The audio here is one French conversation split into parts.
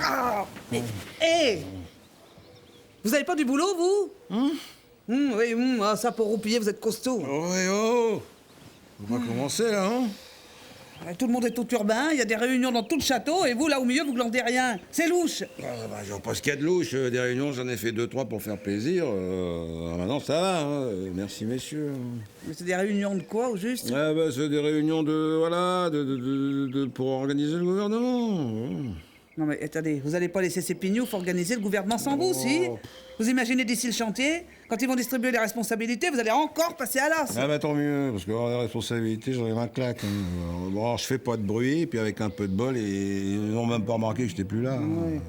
Ah, mais, hé! Vous avez pas du boulot, vous? Oui, ah, ça, pour roupiller, vous êtes costaud. Oh. On va commencer, là, hein? Tout le monde est tout urbain, il y a des réunions dans tout le château, et vous, là au milieu, vous glandez rien. C'est louche. Je vois pas ce qu'il y a de louche. Des réunions, j'en ai fait 2-3 pour faire plaisir. Maintenant, ça va, hein. Merci, messieurs. Mais c'est des réunions de quoi, au juste? C'est des réunions pour organiser le gouvernement. Non mais attendez, vous allez pas laisser ces pignoufs organiser le gouvernement sans vous, si? Vous imaginez d'ici le chantier, quand ils vont distribuer les responsabilités, vous allez encore passer à l'as. Tant mieux, parce que avoir des responsabilités, j'en ai un claque. Hein. Bon, je fais pas de bruit, puis avec un peu de bol, et ils n'ont même pas remarqué que j'étais plus là. Ouais.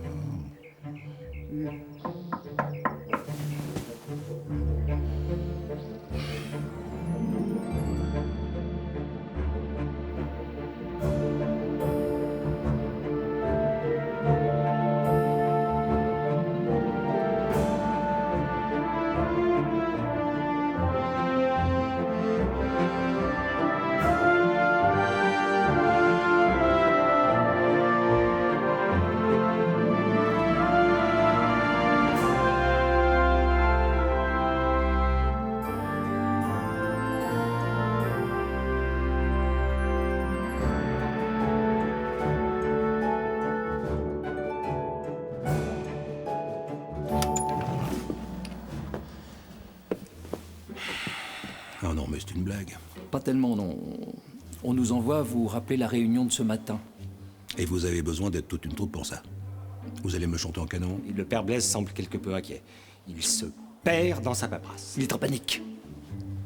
Ah non, mais c'est une blague. Pas tellement, non. On nous envoie vous rappeler la réunion de ce matin. Et vous avez besoin d'être toute une troupe pour ça. Vous allez me chanter en canon? Le père Blaise semble quelque peu inquiet. Il se perd dans sa paperasse. Il est en panique.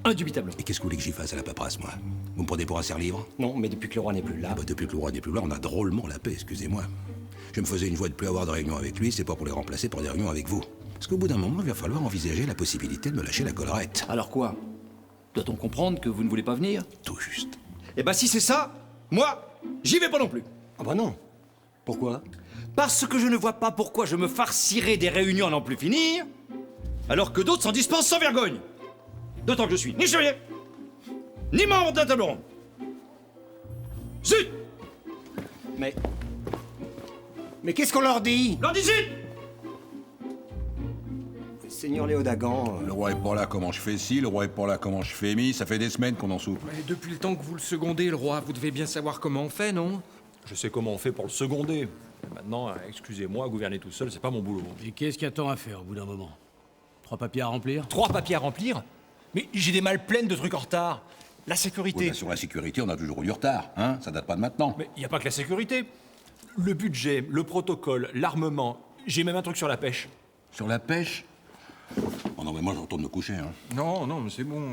Indubitablement. Et qu'est-ce que vous voulez que j'y fasse à la paperasse, moi? Vous me prenez pour un serre-livre? Non, mais depuis que le roi n'est plus là... Depuis que le roi n'est plus là, on a drôlement la paix, excusez-moi. Je me faisais une voix de plus avoir de réunions avec lui, c'est pas pour les remplacer par des réunions avec vous. Parce qu'au bout d'un moment, il va falloir envisager la possibilité de me lâcher la collerette. Alors quoi? Doit-on comprendre que vous ne voulez pas venir? Tout juste. Eh ben si c'est ça, moi, j'y vais pas non plus. Ah bah non. Pourquoi? Parce que je ne vois pas pourquoi je me farcirais des réunions à n'en plus finir, alors que d'autres s'en dispensent sans vergogne. D'autant que je suis ni chevalier, ni membre d'un table ronde. Zut! Mais qu'est-ce qu'on leur dit? Leur dis zut! Seigneur Léodagan... Le roi est pas là, comment je fais ci, le roi est pas là, comment je fais mi, ça fait des semaines qu'on en souffre. Mais depuis le temps que vous le secondez, le roi, vous devez bien savoir comment on fait, non? Je sais comment on fait pour le seconder. Maintenant, excusez-moi, gouverner tout seul, c'est pas mon boulot. Et qu'est-ce qu'il y a tant à faire au bout d'un moment? 3 papiers à remplir? 3 papiers à remplir? Mais j'ai des malles pleines de trucs en retard. La sécurité. Sur la sécurité, on a toujours eu du retard, hein, ça date pas de maintenant. Mais il n'y a pas que la sécurité. Le budget, le protocole, l'armement. J'ai même un truc sur la pêche. Sur la pêche? Oh non, mais moi je retourne me coucher, hein. Non, mais c'est bon,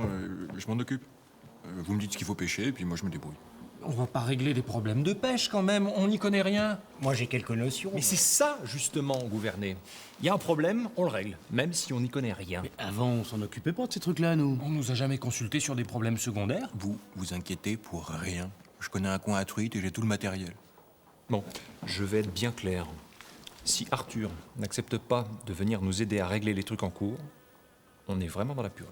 je m'en occupe. Vous me dites ce qu'il faut pêcher, et puis moi je me débrouille. On va pas régler des problèmes de pêche quand même, on n'y connaît rien. Moi j'ai quelques notions. Mais c'est ça, justement, gouverner. Il y a un problème, on le règle, même si on n'y connaît rien. Mais avant, on s'en occupait pas de ces trucs-là, nous. On nous a jamais consulté sur des problèmes secondaires. Vous vous inquiétez pour rien. Je connais un coin à truite et j'ai tout le matériel. Bon, je vais être bien clair. Si Arthur n'accepte pas de venir nous aider à régler les trucs en cours, on est vraiment dans la purée.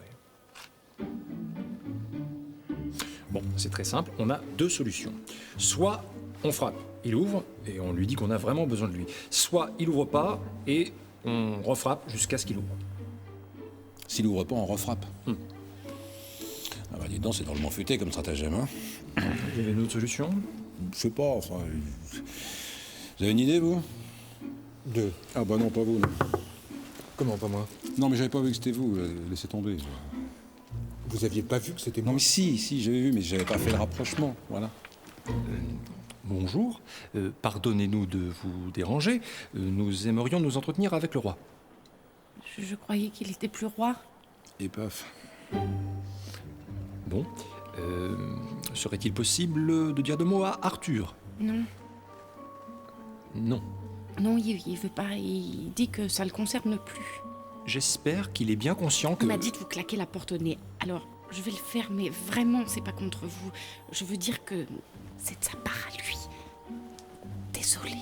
Bon, c'est très simple, on a 2 solutions. Soit on frappe, il ouvre, et on lui dit qu'on a vraiment besoin de lui. Soit il ouvre pas, et on refrappe jusqu'à ce qu'il ouvre. S'il ouvre pas, on refrappe. Ah bah dis donc, c'est drôlement futé comme stratagème, hein. Il y avait une autre solution? Je sais pas, enfin... Vous avez une idée, vous? 2. Ah bah non, pas vous, non. Comment, pas moi? Non, mais j'avais pas vu que c'était vous, laissez tomber. Vous aviez pas vu que c'était Non moi? mais si, j'avais vu, mais j'avais pas fait le rapprochement, voilà. Bonjour, pardonnez-nous de vous déranger. Nous aimerions nous entretenir avec le roi. Je croyais qu'il était plus roi. Et paf. Bon, serait-il possible de dire 2 mots à Arthur? Non. Non. Non, il veut pas. Il dit que ça le concerne plus. J'espère qu'il est bien conscient que... Il m'a dit de vous claquer la porte au nez. Alors, je vais le faire, mais vraiment, c'est pas contre vous. Je veux dire que c'est de sa part à lui. Désolée.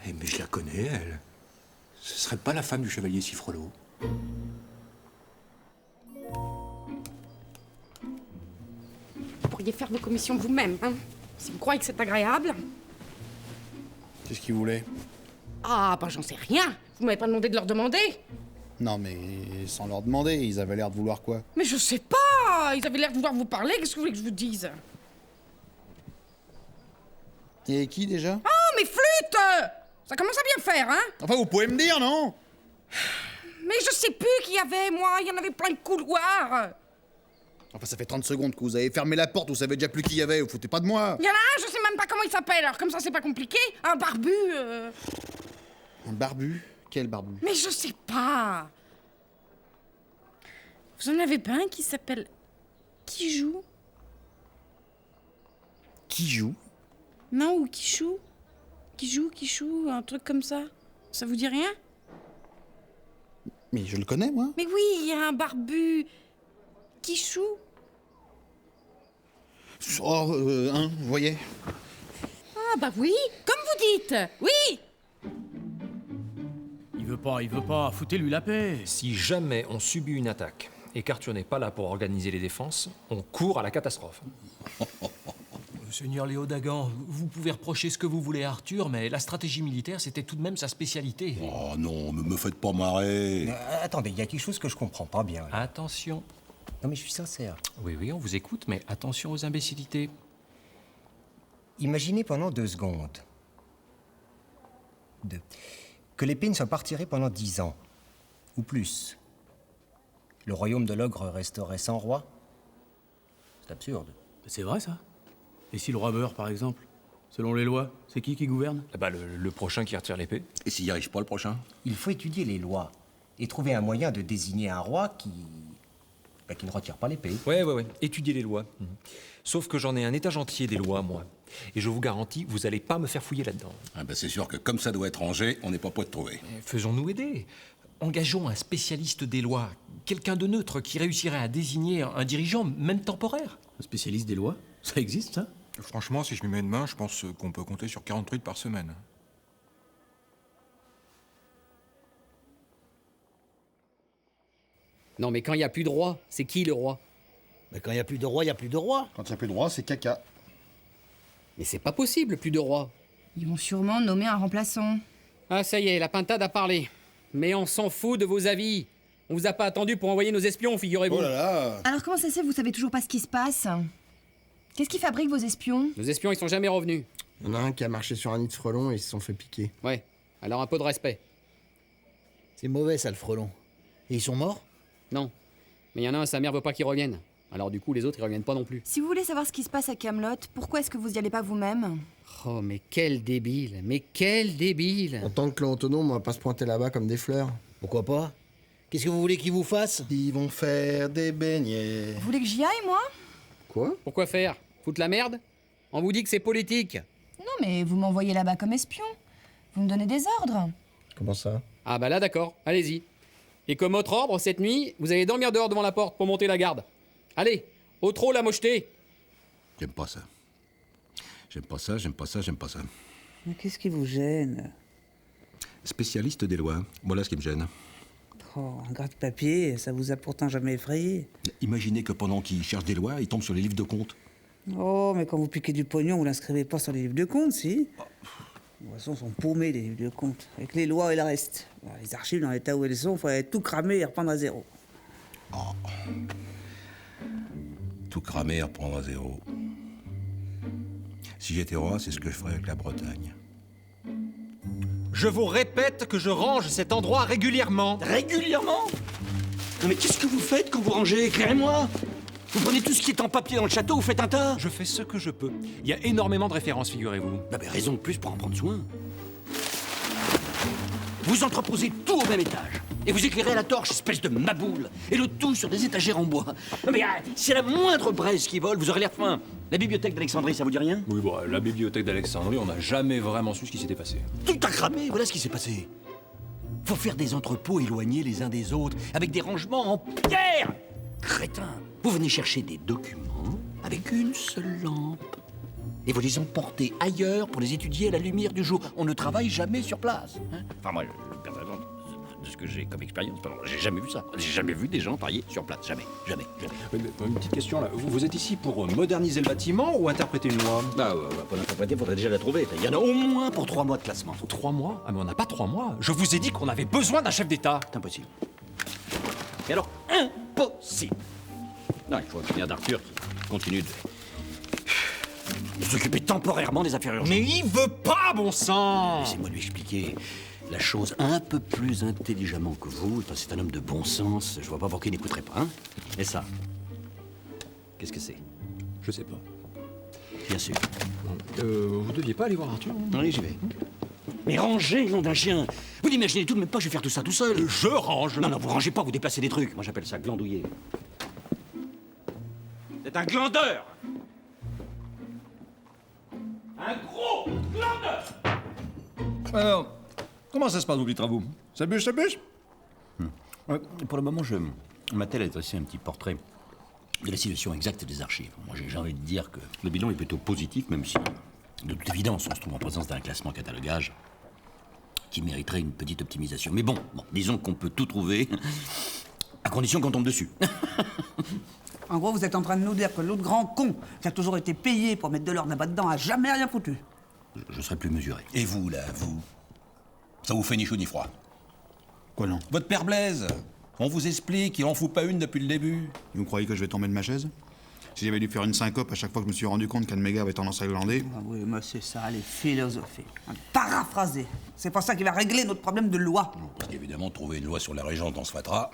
Eh mais je la connais, elle. Ce serait pas la femme du chevalier Siffrelot. Vous pourriez faire vos commissions vous-même, hein? Si vous croyez que c'est agréable... Qu'est-ce qu'ils voulaient? Ah, bah j'en sais rien. Vous m'avez pas demandé de leur demander. Non, mais sans leur demander, ils avaient l'air de vouloir quoi? Mais je sais pas. Ils avaient l'air de vouloir vous parler. Qu'est-ce que vous voulez que je vous dise? Et qui déjà? Oh, mais flûte! Ça commence à bien faire, hein? Enfin, vous pouvez me dire, non? Mais je sais plus qui y avait, moi. Il y en avait plein de couloirs. Enfin, ça fait 30 secondes que vous avez fermé la porte, vous savez déjà plus qui y avait, vous foutez pas de moi. Il y en a un, je sais même pas comment il s'appelle. Alors comme ça, c'est pas compliqué. Un barbu. Un barbu? Quel barbu? Mais je sais pas. Vous en avez pas un qui s'appelle... Qui joue? Qui joue? Non, ou qui joue? Qui joue, un truc comme ça. Ça vous dit rien? Mais je le connais, moi. Mais oui, il y a un barbu. Qui joue? Oh, vous voyez? Ah bah oui, comme vous dites. Oui. Il veut pas, foutez-lui la paix. Si jamais on subit une attaque et qu'Arthur n'est pas là pour organiser les défenses, on court à la catastrophe. Seigneur Léo Dagan, vous pouvez reprocher ce que vous voulez à Arthur, mais la stratégie militaire, c'était tout de même sa spécialité. Oh non, me faites pas marrer. Attendez, il y a quelque chose que je comprends pas bien. là. Attention. Non mais je suis sincère. Oui, on vous écoute, mais attention aux imbécilités. Imaginez pendant 2 secondes. Que l'épée ne soit pas retirée pendant 10 ans. Ou plus. Le royaume de l'ogre resterait sans roi. C'est absurde. C'est vrai, ça? Et si le roi meurt, par exemple? Selon les lois, c'est qui gouverne? Bah, le prochain qui retire l'épée. Et s'il n'y arrive pas le prochain? Il faut étudier les lois et trouver un moyen de désigner un roi qui ne retire pas l'épée. Ouais. Étudiez les lois. Sauf que j'en ai un étage entier des lois, moi. Et je vous garantis, vous allez pas me faire fouiller là-dedans. Ah ben c'est sûr que comme ça doit être rangé, on n'est pas prêt de trouver. Faisons-nous aider. Engageons un spécialiste des lois. Quelqu'un de neutre qui réussirait à désigner un dirigeant, même temporaire. Un spécialiste des lois? Ça existe, ça? Franchement, si je m'y mets demain, je pense qu'on peut compter sur 40 truites par semaine. Non, mais quand il n'y a plus de roi, c'est qui le roi? Mais quand il n'y a plus de roi, il n'y a plus de roi. Quand il n'y a plus de roi, c'est caca. Mais c'est pas possible, plus de roi. Ils vont sûrement nommer un remplaçant. Ah, ça y est, la pintade a parlé. Mais on s'en fout de vos avis. On vous a pas attendu pour envoyer nos espions, figurez-vous. Oh là là! Alors comment ça se fait que vous savez toujours pas ce qui se passe? Qu'est-ce qui fabrique vos espions? Nos espions, ils sont jamais revenus. Il y en a un qui a marché sur un nid de frelons et ils se sont fait piquer. Ouais, alors un peu de respect. C'est mauvais, ça, le frelon. Et ils sont morts? Non. Mais il y en a un, sa mère veut pas qu'il revienne. Alors du coup, les autres, ils reviennent pas non plus. Si vous voulez savoir ce qui se passe à Camelot, pourquoi est-ce que vous y allez pas vous-même? Oh, mais quel débile. Mais quel débile. En tant que clan autonome, on va pas se pointer là-bas comme des fleurs. Pourquoi pas? Qu'est-ce que vous voulez qu'ils vous fassent? Ils vont faire des beignets. Vous voulez que j'y aille, moi? Quoi? Pourquoi faire? Foutre la merde? On vous dit que c'est politique. Non, mais vous m'envoyez là-bas comme espion. Vous me donnez des ordres. Comment ça? Ah bah là, d'accord. Allez-y. Et comme autre ordre, cette nuit, vous allez dormir dehors devant la porte pour monter la garde. Allez, au trot la mocheté. J'aime pas ça. J'aime pas ça. Mais qu'est-ce qui vous gêne? Spécialiste des lois, voilà ce qui me gêne. Oh, un gratte-papier, ça vous a pourtant jamais effrayé. Imaginez que pendant qu'il cherche des lois, il tombe sur les livres de comptes. Oh, mais quand vous piquez du pognon, vous l'inscrivez pas sur les livres de compte, si? De toute façon, ils sont paumés, les livres de compte, avec les lois et le reste. Les archives, dans l'état où elles sont, il faudrait tout cramer et reprendre à zéro. Oh. Tout cramer et reprendre à zéro. Si j'étais roi, c'est ce que je ferais avec la Bretagne. Je vous répète que je range cet endroit régulièrement. Régulièrement? Non mais qu'est-ce que vous faites quand vous rangez? Éclairez-moi! Vous prenez tout ce qui est en papier dans le château, vous faites un tas? Je fais ce que je peux. Il y a énormément de références, figurez-vous. Non mais raison de plus pour en prendre soin. Vous entreposez tout au même étage. Et vous éclairez à la torche, espèce de maboule. Et le tout sur des étagères en bois. Non mais si la moindre braise qui vole, vous aurez l'air fin. La bibliothèque d'Alexandrie, ça vous dit rien? Oui, bon, la bibliothèque d'Alexandrie, on n'a jamais vraiment su ce qui s'était passé. Tout a cramé, voilà ce qui s'est passé. Faut faire des entrepôts éloignés les uns des autres, avec des rangements en pierre. Crétin. Vous venez chercher des documents avec une seule lampe. Et vous les emportez ailleurs pour les étudier à la lumière du jour. On ne travaille jamais sur place. Hein? Enfin, moi, de ce que j'ai comme expérience. Pardon, j'ai jamais vu ça. J'ai jamais vu des gens parier sur place. Jamais. Oui, mais une petite question là. Vous êtes ici pour moderniser le bâtiment ou interpréter une loi? Pour l'interpréter, il faudrait déjà la trouver. Il y en a au moins pour 3 mois de classement. 3 mois? Ah mais on n'a pas 3 mois. Je vous ai dit qu'on avait besoin d'un chef d'État. C'est impossible. Et alors, impossible. Non, il faut obtenir d'Arthur qui continue de s'occuper temporairement des affaires urgentes. Mais il veut pas, bon sang! Laissez-moi lui expliquer la chose un peu plus intelligemment que vous. C'est un homme de bon sens. Je vois pas pourquoi il n'écouterait pas, hein? Et ça? Qu'est-ce que c'est? Je sais pas. Bien sûr. Vous deviez pas aller voir Arthur? Oui, j'y vais. Mais rangez, nom d'un chien! Vous n'imaginez tout de même pas que je vais faire tout ça tout seul? Je range! Non, vous rangez pas, vous déplacez des trucs. Moi, j'appelle ça glandouiller. C'est un glandeur! Un gros glandeur! Alors, comment ça se passe, vos petits travaux? Ça bûche? Pour le moment, je m'attelle à dresser un petit portrait de la situation exacte des archives. Moi, j'ai envie de dire que le bilan est plutôt positif, même si, de toute évidence, on se trouve en présence d'un classement catalogage qui mériterait une petite optimisation. Mais bon, disons qu'on peut tout trouver, à condition qu'on tombe dessus. En gros, vous êtes en train de nous dire que l'autre grand con, qui a toujours été payé pour mettre de l'ordre là-bas dedans, a jamais rien foutu. Je serais plus mesuré. Et vous, là, vous? Ça vous fait ni chaud ni froid? Quoi non? Votre père Blaise, on vous explique, il en fout pas une depuis le début. Vous croyez que je vais tomber de ma chaise? Si j'avais dû faire une syncope à chaque fois que je me suis rendu compte qu'un de mes gars avait tendance à glander. Ah oui, mais c'est ça, les philosophies. Paraphraser. C'est pas ça qui va régler notre problème de loi. Parce qu'évidemment, trouver une loi sur la régence dans ce fatras,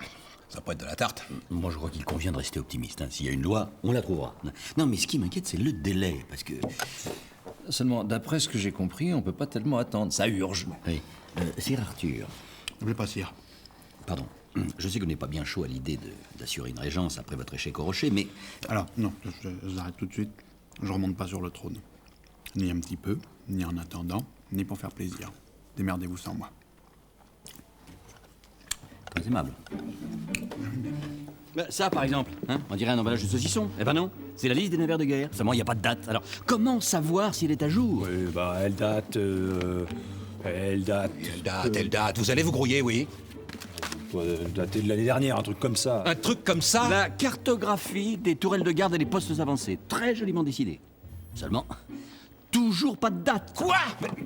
ça peut être de la tarte. Moi, je crois qu'il convient de rester optimiste. Hein. S'il y a une loi, on la trouvera. Non, mais ce qui m'inquiète, c'est le délai, parce que... Seulement, d'après ce que j'ai compris, on peut pas tellement attendre. Ça urge. Oui. Sir Arthur. Je vais pas sire. Pardon. Je sais que vous n'êtes pas bien chaud à l'idée d'assurer une régence après votre échec au rocher, mais... Alors, non, je arrête tout de suite. Je remonte pas sur le trône. Ni un petit peu, ni en attendant, ni pour faire plaisir. Démerdez-vous sans moi. Très aimable. Ça, par exemple, hein, on dirait un emballage de saucisson. Eh ben non, c'est la liste des navires de guerre. Seulement, il n'y a pas de date. Alors, comment savoir s'il est à jour? Oui, elle date... Elle date... Vous allez vous grouiller, oui? Daté de l'année dernière, un truc comme ça. Un truc comme ça? La cartographie des tourelles de garde et des postes avancés. Très joliment décidé. Seulement, toujours pas de date. Quoi?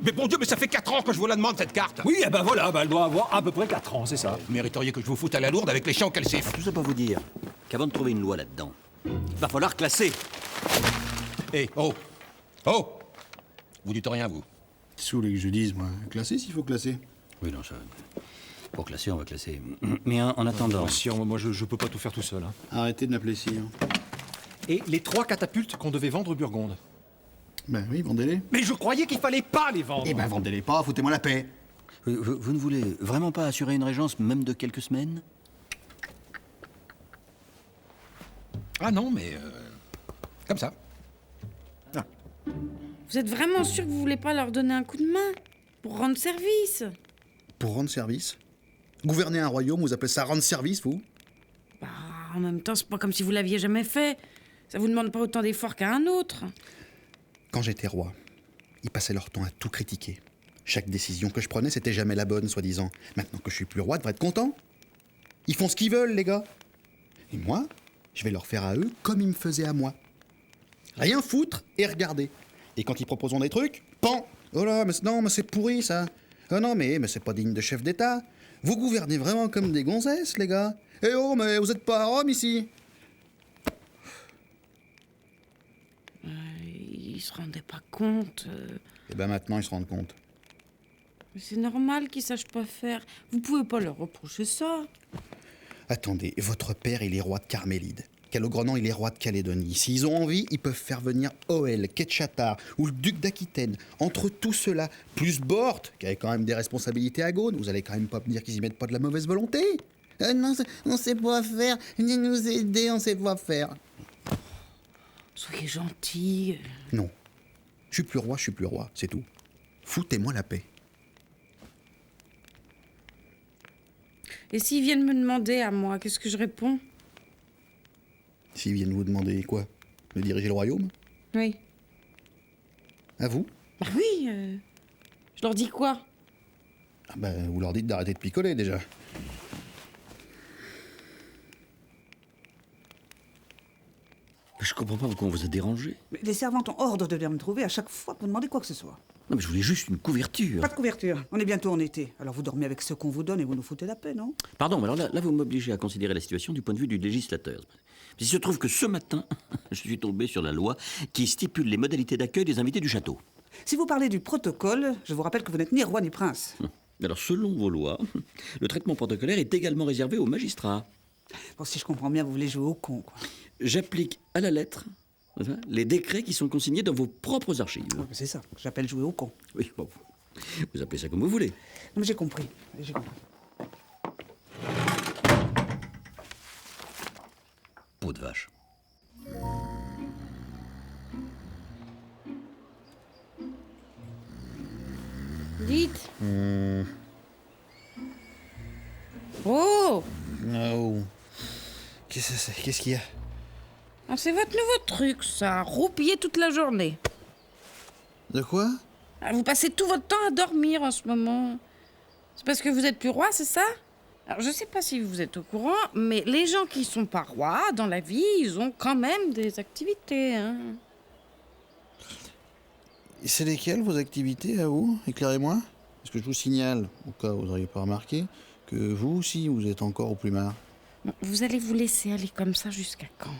Mais bon Dieu, mais ça fait 4 ans que je vous la demande, cette carte. Oui, eh ben voilà, elle doit avoir à peu près 4 ans, c'est ça. Vous mériteriez que je vous foute à la lourde avec les chiens qu'elle siffle. Tout ça pour vous dire qu'avant de trouver une loi là-dedans, il va falloir classer. Oh! Vous dites rien, vous? Qu'est-ce que vous voulez que je dise, moi? Classer s'il faut classer. Oui, non, ça... Pour classer, on va classer. Mais en attendant... Sire, moi, je peux pas tout faire tout seul. Hein. Arrêtez de m'appeler sire. Et les 3 catapultes qu'on devait vendre Burgonde? Ben oui, vendez-les. Mais je croyais qu'il fallait pas les vendre. Eh ben vendez-les pas, foutez-moi la paix. Vous ne voulez vraiment pas assurer une régence, même de quelques semaines? Ah non, mais... comme ça. Ah. Vous êtes vraiment sûr que vous voulez pas leur donner un coup de main? Pour rendre service? Pour rendre service? Gouverner un royaume, vous appelez ça rendre service, vous? Bah, en même temps, c'est pas comme si vous l'aviez jamais fait. Ça vous demande pas autant d'efforts qu'à un autre. Quand j'étais roi, ils passaient leur temps à tout critiquer. Chaque décision que je prenais, c'était jamais la bonne, soi-disant. Maintenant que je suis plus roi, ils devraient être contents. Ils font ce qu'ils veulent, les gars. Et moi, je vais leur faire à eux comme ils me faisaient à moi. Rien foutre et regarder. Et quand ils proposeront des trucs, pan! Oh là, mais non, mais c'est pourri, ça. Oh non, mais c'est pas digne de chef d'État. Vous gouvernez vraiment comme des gonzesses, les gars. Eh oh, mais vous êtes pas à Rome, ici. Ils se rendaient pas compte. Eh ben maintenant, ils se rendent compte. Mais c'est normal qu'ils sachent pas faire. Vous pouvez pas leur reprocher ça. Attendez, votre père, il est roi de Carmélide. Calogrenant, il est roi de Calédonie. S'ils ont envie, ils peuvent faire venir Hoël, Ketchatar ou le duc d'Aquitaine. Entre tout cela, plus Bort, qui avait quand même des responsabilités à Gaune, vous allez quand même pas me dire qu'ils y mettent pas de la mauvaise volonté? Non, on sait pas faire, ni nous aider, on sait pas faire. Soyez gentils. Non. Je suis plus roi, c'est tout. Foutez-moi la paix. Et s'ils viennent me demander à moi, qu'est-ce que je réponds? S'ils viennent vous demander quoi? De diriger le royaume? Oui. À vous? Bah oui. Je leur dis quoi? Ah ben, vous leur dites d'arrêter de picoler, déjà. Je comprends pas pourquoi on vous a dérangé. Mais les servantes ont ordre de venir me trouver à chaque fois que vous demandez quoi que ce soit. Non, mais je voulais juste une couverture. Pas de couverture. On est bientôt en été. Alors vous dormez avec ce qu'on vous donne et vous nous foutez la paix, non? Pardon, mais alors là vous m'obligez à considérer la situation du point de vue du législateur. Il se trouve que ce matin, je suis tombé sur la loi qui stipule les modalités d'accueil des invités du château. Si vous parlez du protocole, je vous rappelle que vous n'êtes ni roi ni prince. Alors, selon vos lois, le traitement protocolaire est également réservé aux magistrats. Bon, si je comprends bien, vous voulez jouer au con, quoi. J'applique à la lettre les décrets qui sont consignés dans vos propres archives. C'est ça, j'appelle jouer au con. Oui, bon, vous appelez ça comme vous voulez. Non, mais j'ai compris, j'ai compris. Peau de vache. Dites. Oh! Oh. Qu'est-ce que c'est? Qu'est-ce qu'il y a? Ah, c'est votre nouveau truc, ça. Roupiller toute la journée. De quoi? Ah, vous passez tout votre temps à dormir en ce moment. C'est parce que vous êtes plus roi, c'est ça? Alors, je sais pas si vous êtes au courant, mais les gens qui sont pas rois dans la vie, ils ont quand même des activités, hein. Et c'est lesquelles vos activités à vous? Éclairez-moi. Parce que je vous signale, au cas où vous n'auriez pas remarqué, que vous aussi, vous êtes encore au plumard. Bon, vous allez vous laisser aller comme ça jusqu'à quand?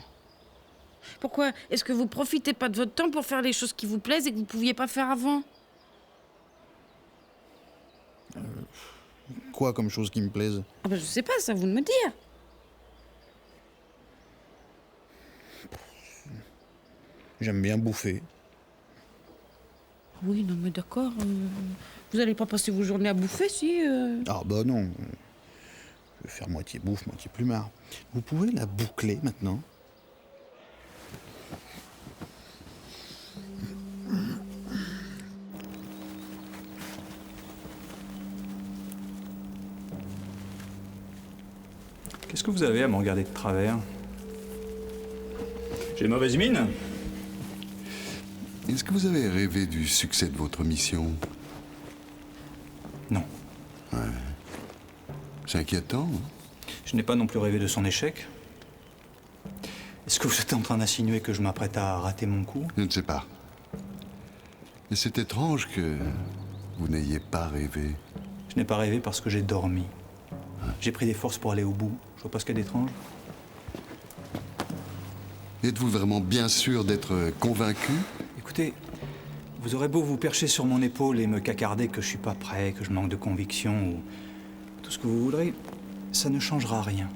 Pourquoi est-ce que vous profitez pas de votre temps pour faire les choses qui vous plaisent et que vous pouviez pas faire avant? Quoi comme chose qui me plaise? Ah ben je sais pas, c'est à vous de me dire. J'aime bien bouffer. Oui, non mais d'accord. Vous allez pas passer vos journées à bouffer, si Ah bah non. Je vais faire moitié bouffe, moitié plumard. Vous pouvez la boucler maintenant? Qu'est-ce que vous avez à me regarder de travers? J'ai mauvaise mine? Est-ce que vous avez rêvé du succès de votre mission? Non. Ouais. C'est inquiétant, hein? Je n'ai pas non plus rêvé de son échec. Est-ce que vous êtes en train d'insinuer que je m'apprête à rater mon coup? Je ne sais pas. Mais c'est étrange que vous n'ayez pas rêvé. Je n'ai pas rêvé parce que j'ai dormi. J'ai pris des forces pour aller au bout. Je vois pas ce qu'il y a d'étrange. Êtes-vous vraiment bien sûr d'être convaincu? Écoutez, vous aurez beau vous percher sur mon épaule et me cacarder que je suis pas prêt, que je manque de conviction ou tout ce que vous voudrez, ça ne changera rien.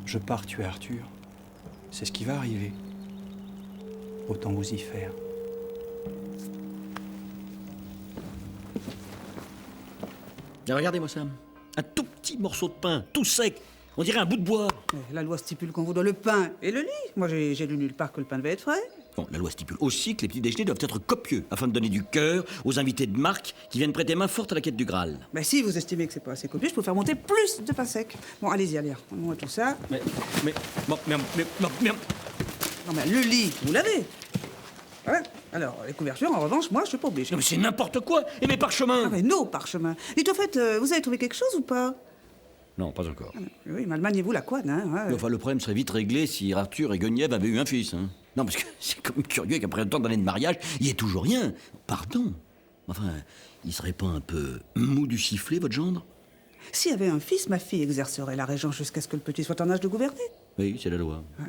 Je pars tuer Arthur. C'est ce qui va arriver. Autant vous y faire. Regardez-moi ça. Un tout petit morceau de pain, tout sec. On dirait un bout de bois. La loi stipule qu'on vous doit le pain et le lit. Moi, j'ai lu nulle part que le pain devait être frais. Bon, la loi stipule aussi que les petits déjeuners doivent être copieux, afin de donner du cœur aux invités de marque qui viennent prêter main forte à la quête du Graal. Mais si vous estimez que c'est pas assez copieux, je peux faire monter plus de pain sec. Bon, allez-y, allez, moi tout ça. Mais, Non, mais le lit, vous l'avez. Ouais. Alors, les couvertures, en revanche, moi, je suis pas obligé. Non, mais c'est n'importe quoi. Et mes parchemins? Ah, mais nos parchemins. Dites, au fait, vous avez trouvé quelque chose ou pas? Non, pas encore. Oui, mal maniez-vous la couenne, hein. Ouais. Enfin, le problème serait vite réglé si Arthur et Guenièvre avaient eu un fils. Hein. Non, parce que c'est quand même curieux qu'après autant d'années de mariage, il n'y ait toujours rien. Pardon. Enfin, il serait pas un peu mou du sifflet, votre gendre? S'il y avait un fils, ma fille exercerait la régence jusqu'à ce que le petit soit en âge de gouverner. Oui, c'est la loi. Ouais.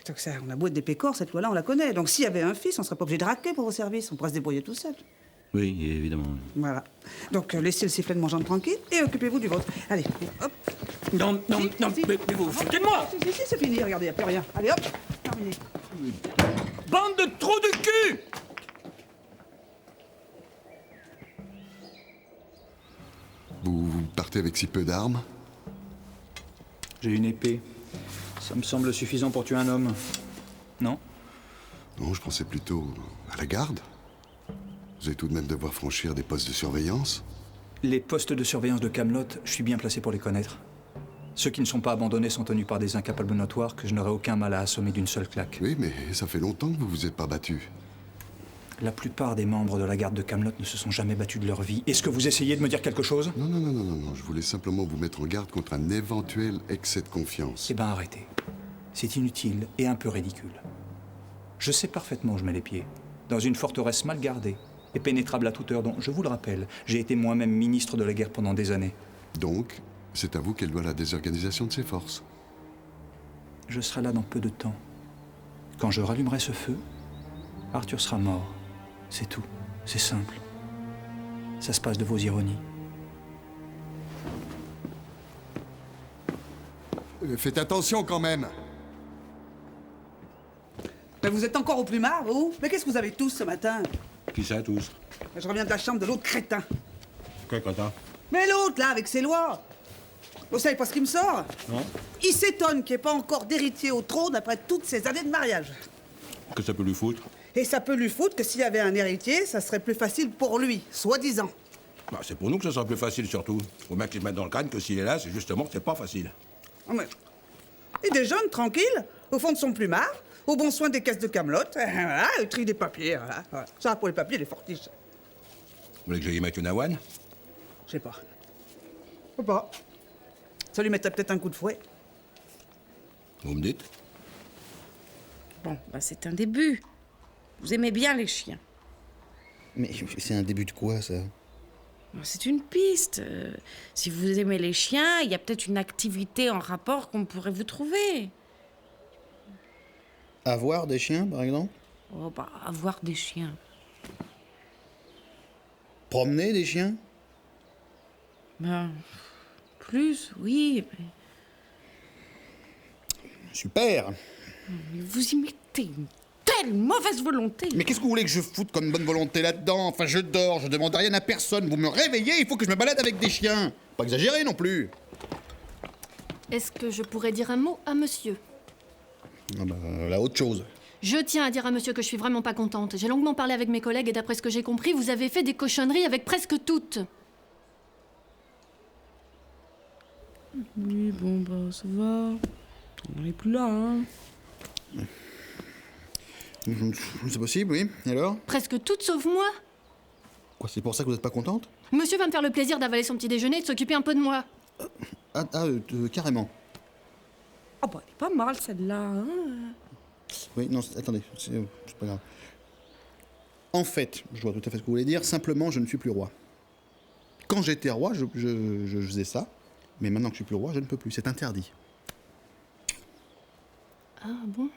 Donc ça, on a beau être des pécores, cette loi-là, on la connaît. Donc s'il y avait un fils, on serait pas obligé de raquer pour vos services. On pourrait se débrouiller tout seul. Oui, évidemment. Voilà. Donc laissez le sifflet de mon gendre tranquille et occupez-vous du vôtre. Allez, hop. Non, mais vous foutez de moi! Si, c'est fini, regardez, y a plus rien. Allez, hop, terminé. Bande de trous de cul! Vous partez avec si peu d'armes? J'ai une épée. Ça me semble suffisant pour tuer un homme. Non? Non, je pensais plutôt à la garde. Vous allez tout de même devoir franchir des postes de surveillance. Les postes de surveillance de Kaamelott, je suis bien placé pour les connaître. Ceux qui ne sont pas abandonnés sont tenus par des incapables notoires que je n'aurais aucun mal à assommer d'une seule claque. Oui, mais ça fait longtemps que vous vous êtes pas battu. La plupart des membres de la garde de Kaamelott ne se sont jamais battus de leur vie. Est-ce que vous essayez de me dire quelque chose? Non. Je voulais simplement vous mettre en garde contre un éventuel excès de confiance. Eh ben arrêtez. C'est inutile et un peu ridicule. Je sais parfaitement où je mets les pieds. Dans une forteresse mal gardée et pénétrable à toute heure dont, je vous le rappelle, j'ai été moi-même ministre de la guerre pendant des années. Donc, c'est à vous qu'elle doit la désorganisation de ses forces. Je serai là dans peu de temps. Quand je rallumerai ce feu, Arthur sera mort. C'est tout. C'est simple. Ça se passe de vos ironies. Faites attention quand même. Mais vous êtes encore au plumard, vous? Mais qu'est-ce que vous avez tous ce matin? Qui ça, tous? Je reviens de la chambre de l'autre crétin. Quoi, crétin? Mais l'autre, là, avec ses lois. Vous savez pas ce qui me sort? Non. Il s'étonne qu'il n'y ait pas encore d'héritier au trône après toutes ces années de mariage. Que ça peut lui foutre? Et ça peut lui foutre que s'il y avait un héritier, ça serait plus facile pour lui, soi-disant. Bah, c'est pour nous que ça sera plus facile, surtout. Faut bien qu'il se mette dans le crâne que s'il est là, c'est justement que c'est pas facile. Oh, mais... Il est jeune, tranquille, au fond de son plumard, au bon soin des caisses de camelote. Voilà, il trie des papiers, voilà. Ça, pour les papiers, les fortiches. Vous voulez que j'aille mettre une avoine? Je sais pas. Je sais pas. Ça lui mettrait peut-être un coup de fouet. Vous me dites? Bon, bah c'est un début. Vous aimez bien les chiens. Mais c'est un début de quoi, ça? C'est une piste. Si vous aimez les chiens, il y a peut-être une activité en rapport qu'on pourrait vous trouver. Avoir des chiens, par exemple? Oh, bah, avoir des chiens. Promener des chiens? Ben, plus, oui. Mais... Super! Mais vous y mettez une telle mauvaise volonté. Mais qu'est-ce que vous voulez que je foute comme bonne volonté là-dedans? Enfin, je dors, je demande rien à personne. Vous me réveillez, il faut que je me balade avec des chiens. Pas exagéré non plus. Est-ce que je pourrais dire un mot à monsieur? Ah bah, là, autre chose. Je tiens à dire à monsieur que je suis vraiment pas contente. J'ai longuement parlé avec mes collègues et d'après ce que j'ai compris, vous avez fait des cochonneries avec presque toutes. Oui, bon, bah, ça va. On n'est plus là, hein. C'est possible, oui. Et alors? Presque toutes sauf moi. Quoi, c'est pour ça que vous n'êtes pas contente? Monsieur va me faire le plaisir d'avaler son petit déjeuner et de s'occuper un peu de moi. Carrément. Ah bah, elle est pas mal, celle-là, hein. Oui, non, attendez, c'est pas grave. En fait, je vois tout à fait ce que vous voulez dire, simplement, je ne suis plus roi. Quand j'étais roi, je faisais ça, mais maintenant que je suis plus roi, je ne peux plus, c'est interdit. Ah bon?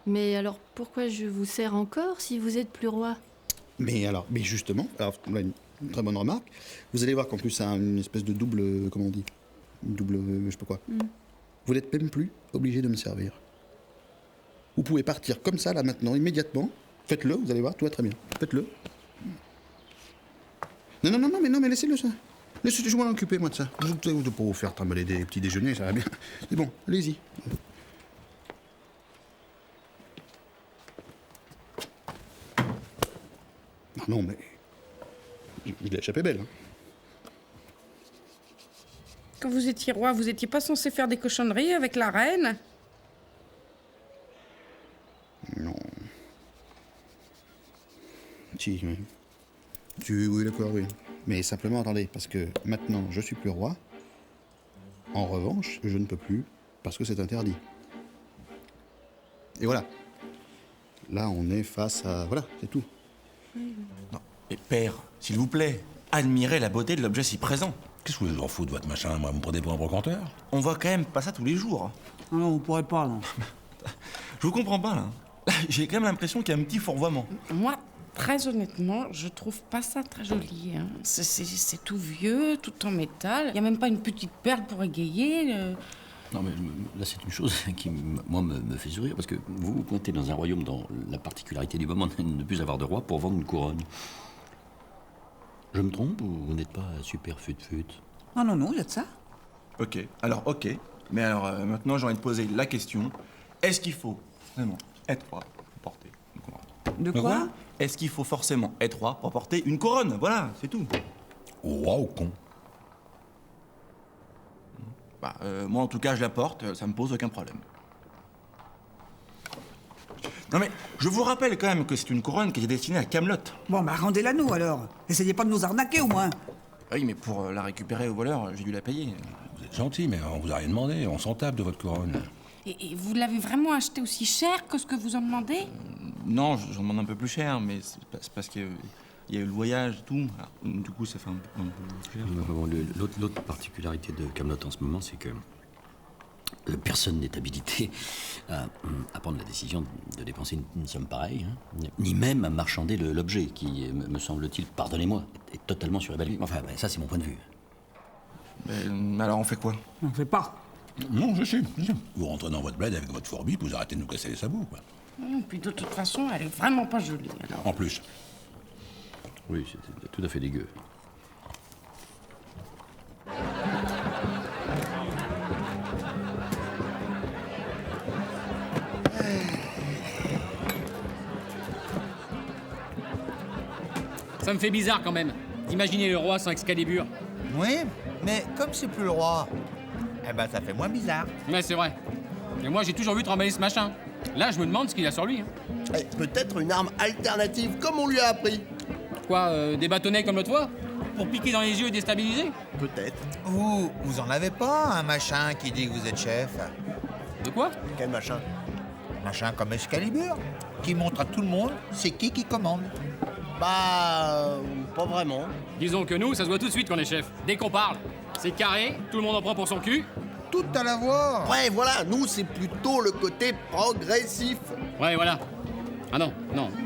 Mais alors, pourquoi je vous sers encore si vous êtes plus roi? Mais justement, alors, là, une très bonne remarque, vous allez voir qu'en plus, ça a une espèce de double, comment on dit? Double, je sais pas quoi. Vous n'êtes même plus obligé de me servir. Vous pouvez partir comme ça, là, maintenant, immédiatement. Faites-le, vous allez voir, tout va très bien. Faites-le. Non, mais laissez-le, ça. Laissez-le, je vais m'en occuper, moi, de ça. Pour vous faire trimballer des petits déjeuners, ça va bien. C'est bon, allez-y. Ah non, mais... Il a échappé belle, hein. Quand vous étiez roi, vous étiez pas censé faire des cochonneries avec la reine? Non. Si, oui, d'accord, oui. Mais simplement, attendez, parce que maintenant, je suis plus roi. En revanche, je ne peux plus, parce que c'est interdit. Et voilà. Là, on est face à... Voilà, c'est tout. Non, mais père, s'il vous plaît, admirez la beauté de l'objet si présent. Qu'est-ce que vous en foutez de votre machin? Moi, vous me prenez pour un brocanteur? On voit quand même pas ça tous les jours. Non, on pourrait pas, non. Je vous comprends pas, là. Là, j'ai quand même l'impression qu'il y a un petit fourvoiement. Moi, très honnêtement, je trouve pas ça très joli, hein. C'est tout vieux, tout en métal. Y a même pas une petite perle pour égayer. Non, mais là, c'est une chose qui, moi, me fait sourire, parce que vous vous pointez dans un royaume dont la particularité du moment de ne plus avoir de roi pour vendre une couronne. Je me trompe ou vous n'êtes pas super fut-fut? Ah non, il y a de ça. Ok, mais alors maintenant j'ai envie de poser la question, est-ce qu'il faut vraiment être roi pour porter une couronne? De quoi? Est-ce qu'il faut forcément être roi pour porter une couronne? Voilà, c'est tout. Roi ou con? Bah, moi en tout cas je la porte, ça me pose aucun problème. Non mais, je vous rappelle quand même que c'est une couronne qui est destinée à Camelot. Bon, bah rendez-la nous alors. Essayez pas de nous arnaquer au moins. Oui, mais pour la récupérer au voleur, j'ai dû la payer. Vous êtes gentil, mais on vous a rien demandé. On s'en tape de votre couronne. Et vous l'avez vraiment acheté aussi cher que ce que vous en demandez? Non, j'en demande un peu plus cher, mais c'est parce qu'il y a eu le voyage et tout. Alors, du coup, ça fait un peu plus cher. Bon, l'autre particularité de Kaamelott en ce moment, c'est que personne n'est habilité à prendre la décision de dépenser une somme pareille, hein, ni même à marchander l'objet, qui, me semble-t-il, pardonnez-moi, est totalement surévalué. Enfin, ça, c'est mon point de vue. Alors, on fait quoi? On fait pas. Non, je sais. Vous rentrez dans votre bled avec votre fourbi, puis vous arrêtez de nous casser les sabots, quoi. Puis de toute façon, elle est vraiment pas jolie, alors. En plus. Oui, c'est tout à fait dégueu. Ça me fait bizarre quand même. D'imaginer le roi sans Excalibur. Oui, mais comme c'est plus le roi, eh ben ça fait moins bizarre. Ouais, c'est vrai. Mais moi, j'ai toujours vu trimballer ce machin. Là, je me demande ce qu'il a sur lui. Hein. Peut-être une arme alternative, comme on lui a appris. Quoi, des bâtonnets comme l'autre fois? Pour piquer dans les yeux et déstabiliser? Peut-être. Vous en avez pas, un machin qui dit que vous êtes chef? De quoi? Quel machin? Machin comme Excalibur, qui montre à tout le monde c'est qui commande. Bah... pas vraiment. Disons que nous, ça se voit tout de suite qu'on est chef. Dès qu'on parle, c'est carré, tout le monde en prend pour son cul. Tout à la voix. Ouais, voilà, nous, c'est plutôt le côté progressif. Ouais, voilà. Ah non,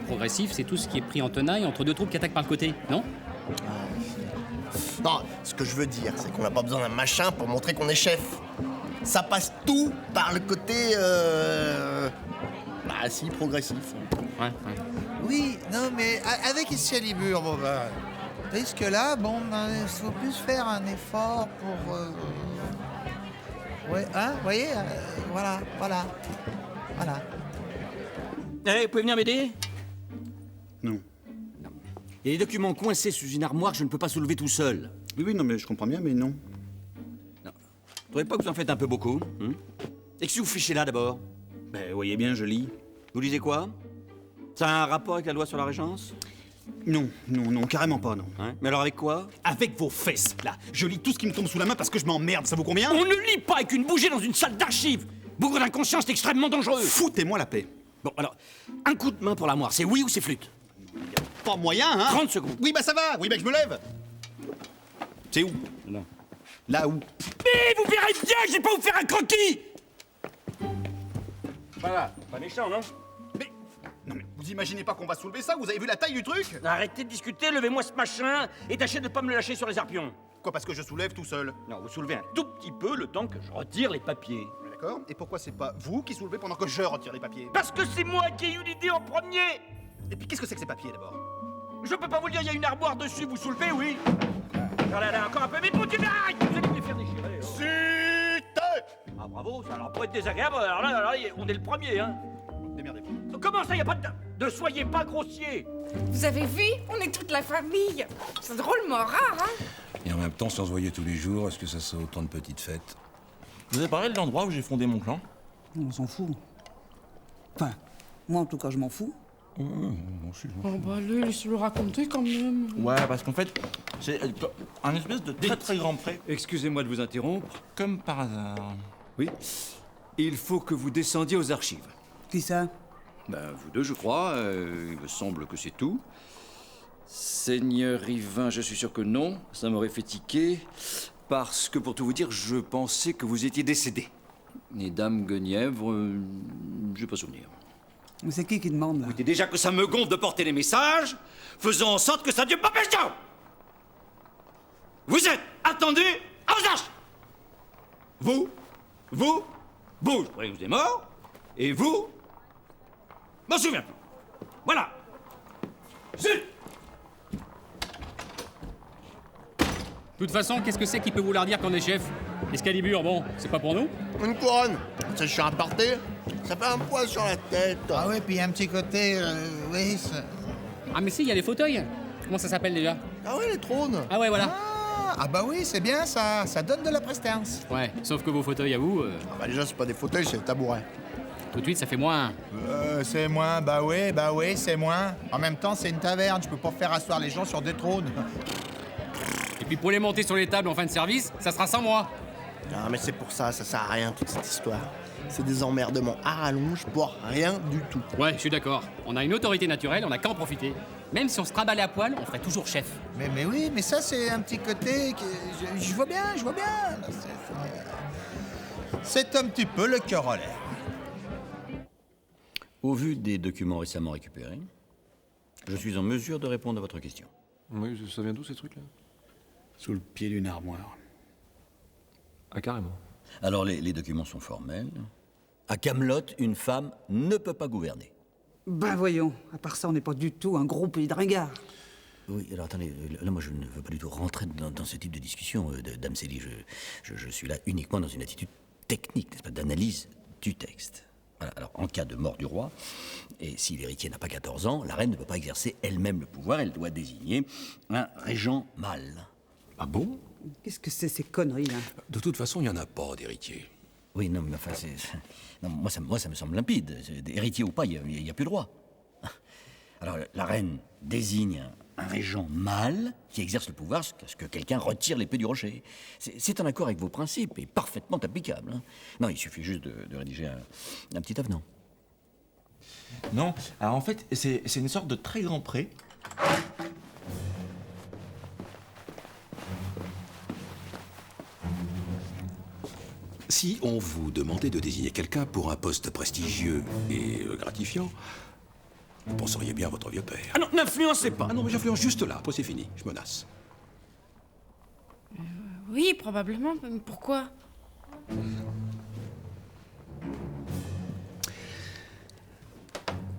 progressif, c'est tout ce qui est pris en tenaille entre deux troupes qui attaquent par le côté, non? Non, ce que je veux dire, c'est qu'on n'a pas besoin d'un machin pour montrer qu'on est chef. Ça passe tout par le côté... Bah si, progressif. Ouais. Oui, non, mais avec Excalibur, bon ben... Risque là, bon, il faut plus faire un effort pour... Ouais, hein, vous voyez, voilà. Vous pouvez venir m'aider? Non. Il y a des documents coincés sous une armoire que je ne peux pas soulever tout seul. Oui, non, mais je comprends bien, mais non. Vous trouvez pas que vous en faites un peu beaucoup, Et que si vous fichez là, d'abord? Ben, voyez bien, je lis. Vous lisez quoi? Ça a un rapport avec la loi sur la régence? Non, carrément pas, non. Hein? Mais alors avec quoi? Avec vos fesses, là. Je lis tout ce qui me tombe sous la main parce que je m'emmerde, ça vous convient? On ne lit pas avec une bougie dans une salle d'archives! Bougre d'inconscience, c'est extrêmement dangereux! Foutez-moi la paix. Bon, alors, un coup de main pour l'armoire, c'est oui ou c'est flûte? Pas moyen, hein? 30 secondes. Oui, bah ça va, oui, bah je me lève. C'est où? Non. Là où? Mais vous verrez bien que je vais pas vous faire un croquis! Voilà, pas méchant, non? Non mais vous imaginez pas qu'on va soulever ça? Vous avez vu la taille du truc? Arrêtez de discuter, levez-moi ce machin et tâchez de pas me le lâcher sur les arpions. Quoi, parce que je soulève tout seul? Non, vous soulevez un tout petit peu le temps que je retire les papiers. D'accord. Et pourquoi c'est pas vous qui soulevez pendant que je retire les papiers? Parce que c'est moi qui ai eu l'idée en premier! Et puis qu'est-ce que c'est que ces papiers d'abord? Je peux pas vous le dire, il y a une armoire dessus, vous soulevez, oui? Oh là, encore un peu, mais continuez, arrête! Vous allez me les faire déchirer. Ah bravo, ça alors pour être désagréable, alors là, on est le premier, hein? Démerdez-vous. Comment ça, y a pas de soyez pas grossier! Vous avez vu? On est toute la famille. C'est drôlement rare, hein? Et en même temps, si on se voyait tous les jours, est-ce que ça serait autant de petites fêtes? Vous avez parlé de l'endroit où j'ai fondé mon clan? On s'en fout. Enfin, moi en tout cas, je m'en fous. Oh bah allez, laissez-le raconter quand même. Ouais, parce qu'en fait, c'est un espèce de très grand pré. Excusez-moi de vous interrompre. Comme par hasard. Oui. Il faut que vous descendiez aux archives. Qui ça? Ben, vous deux, je crois. Il me semble que c'est tout. Seigneur Yvain, je suis sûr que non. Ça m'aurait fait tiquer. Parce que, pour tout vous dire, je pensais que vous étiez décédé. Et Dame Guenièvre, j'ai pas souvenir. Mais c'est qui demande, là? Écoutez, déjà que ça me gonfle de porter les messages, faisons en sorte que ça ne dure pas question. Vous êtes attendus à vos arches. Vous, je croyais que vous êtes mort. Et vous, m'en souviens plus. Voilà. Zut! De toute façon, qu'est-ce que c'est qui peut vouloir dire qu'on est chef? Excalibur, bon, c'est pas pour nous? Une couronne. Ça, je suis importé. Ça fait un poids sur la tête. Ah oui, puis un petit côté... oui, Ah mais si, il y a les fauteuils. Comment ça s'appelle déjà? Ah oui, les trônes. Ah ouais, voilà. Ah bah oui, c'est bien ça. Ça donne de la prestance. Ouais, sauf que vos fauteuils à vous... Ah bah déjà, c'est pas des fauteuils, c'est des tabourets. Tout de suite, ça fait moins. C'est moins, bah oui, c'est moins. En même temps, c'est une taverne, je peux pas faire asseoir les gens sur des trônes. Et puis pour les monter sur les tables en fin de service, ça sera sans moi. Non, mais c'est pour ça sert à rien toute cette histoire. C'est des emmerdements à rallonge pour rien du tout. Ouais, je suis d'accord. On a une autorité naturelle, on n'a qu'à en profiter. Même si on se trimballait à poil, on ferait toujours chef. Mais oui, mais ça, c'est un petit côté que... Je vois bien. C'est un petit peu le cœur en l'air. Au vu des documents récemment récupérés, je suis en mesure de répondre à votre question. Oui, ça vient d'où ces trucs-là? Sous le pied d'une armoire. Ah, carrément. Alors, les documents sont formels. À Camelot, une femme ne peut pas gouverner. Ben voyons, à part ça, on n'est pas du tout un gros pays de ringards. Oui, alors attendez, là, moi, je ne veux pas du tout rentrer dans ce type de discussion, Dame Célie. Je suis là uniquement dans une attitude technique, n'est-ce pas, d'analyse du texte. Voilà, alors, en cas de mort du roi, et si l'héritier n'a pas 14 ans, la reine ne peut pas exercer elle-même le pouvoir, elle doit désigner un régent mâle. Ah bon? Qu'est-ce que c'est ces conneries-là? De toute façon, il n'y en a pas d'héritier. Oui, non, mais enfin, non, moi, ça me semble limpide. Héritier ou pas, il n'y a plus de roi. Alors, la reine désigne un régent mâle qui exerce le pouvoir jusqu'à ce que quelqu'un retire l'épée du rocher. C'est en accord avec vos principes et parfaitement applicable. Hein. Non, il suffit juste de rédiger un petit avenant. Non, alors en fait, c'est une sorte de très grand pré. Si on vous demandait de désigner quelqu'un pour un poste prestigieux et gratifiant, vous penseriez bien à votre vieux père. Ah non, n'influencez pas. Ah non, mais j'influence juste là. Après, c'est fini. Je menace. Oui, probablement. Mais pourquoi?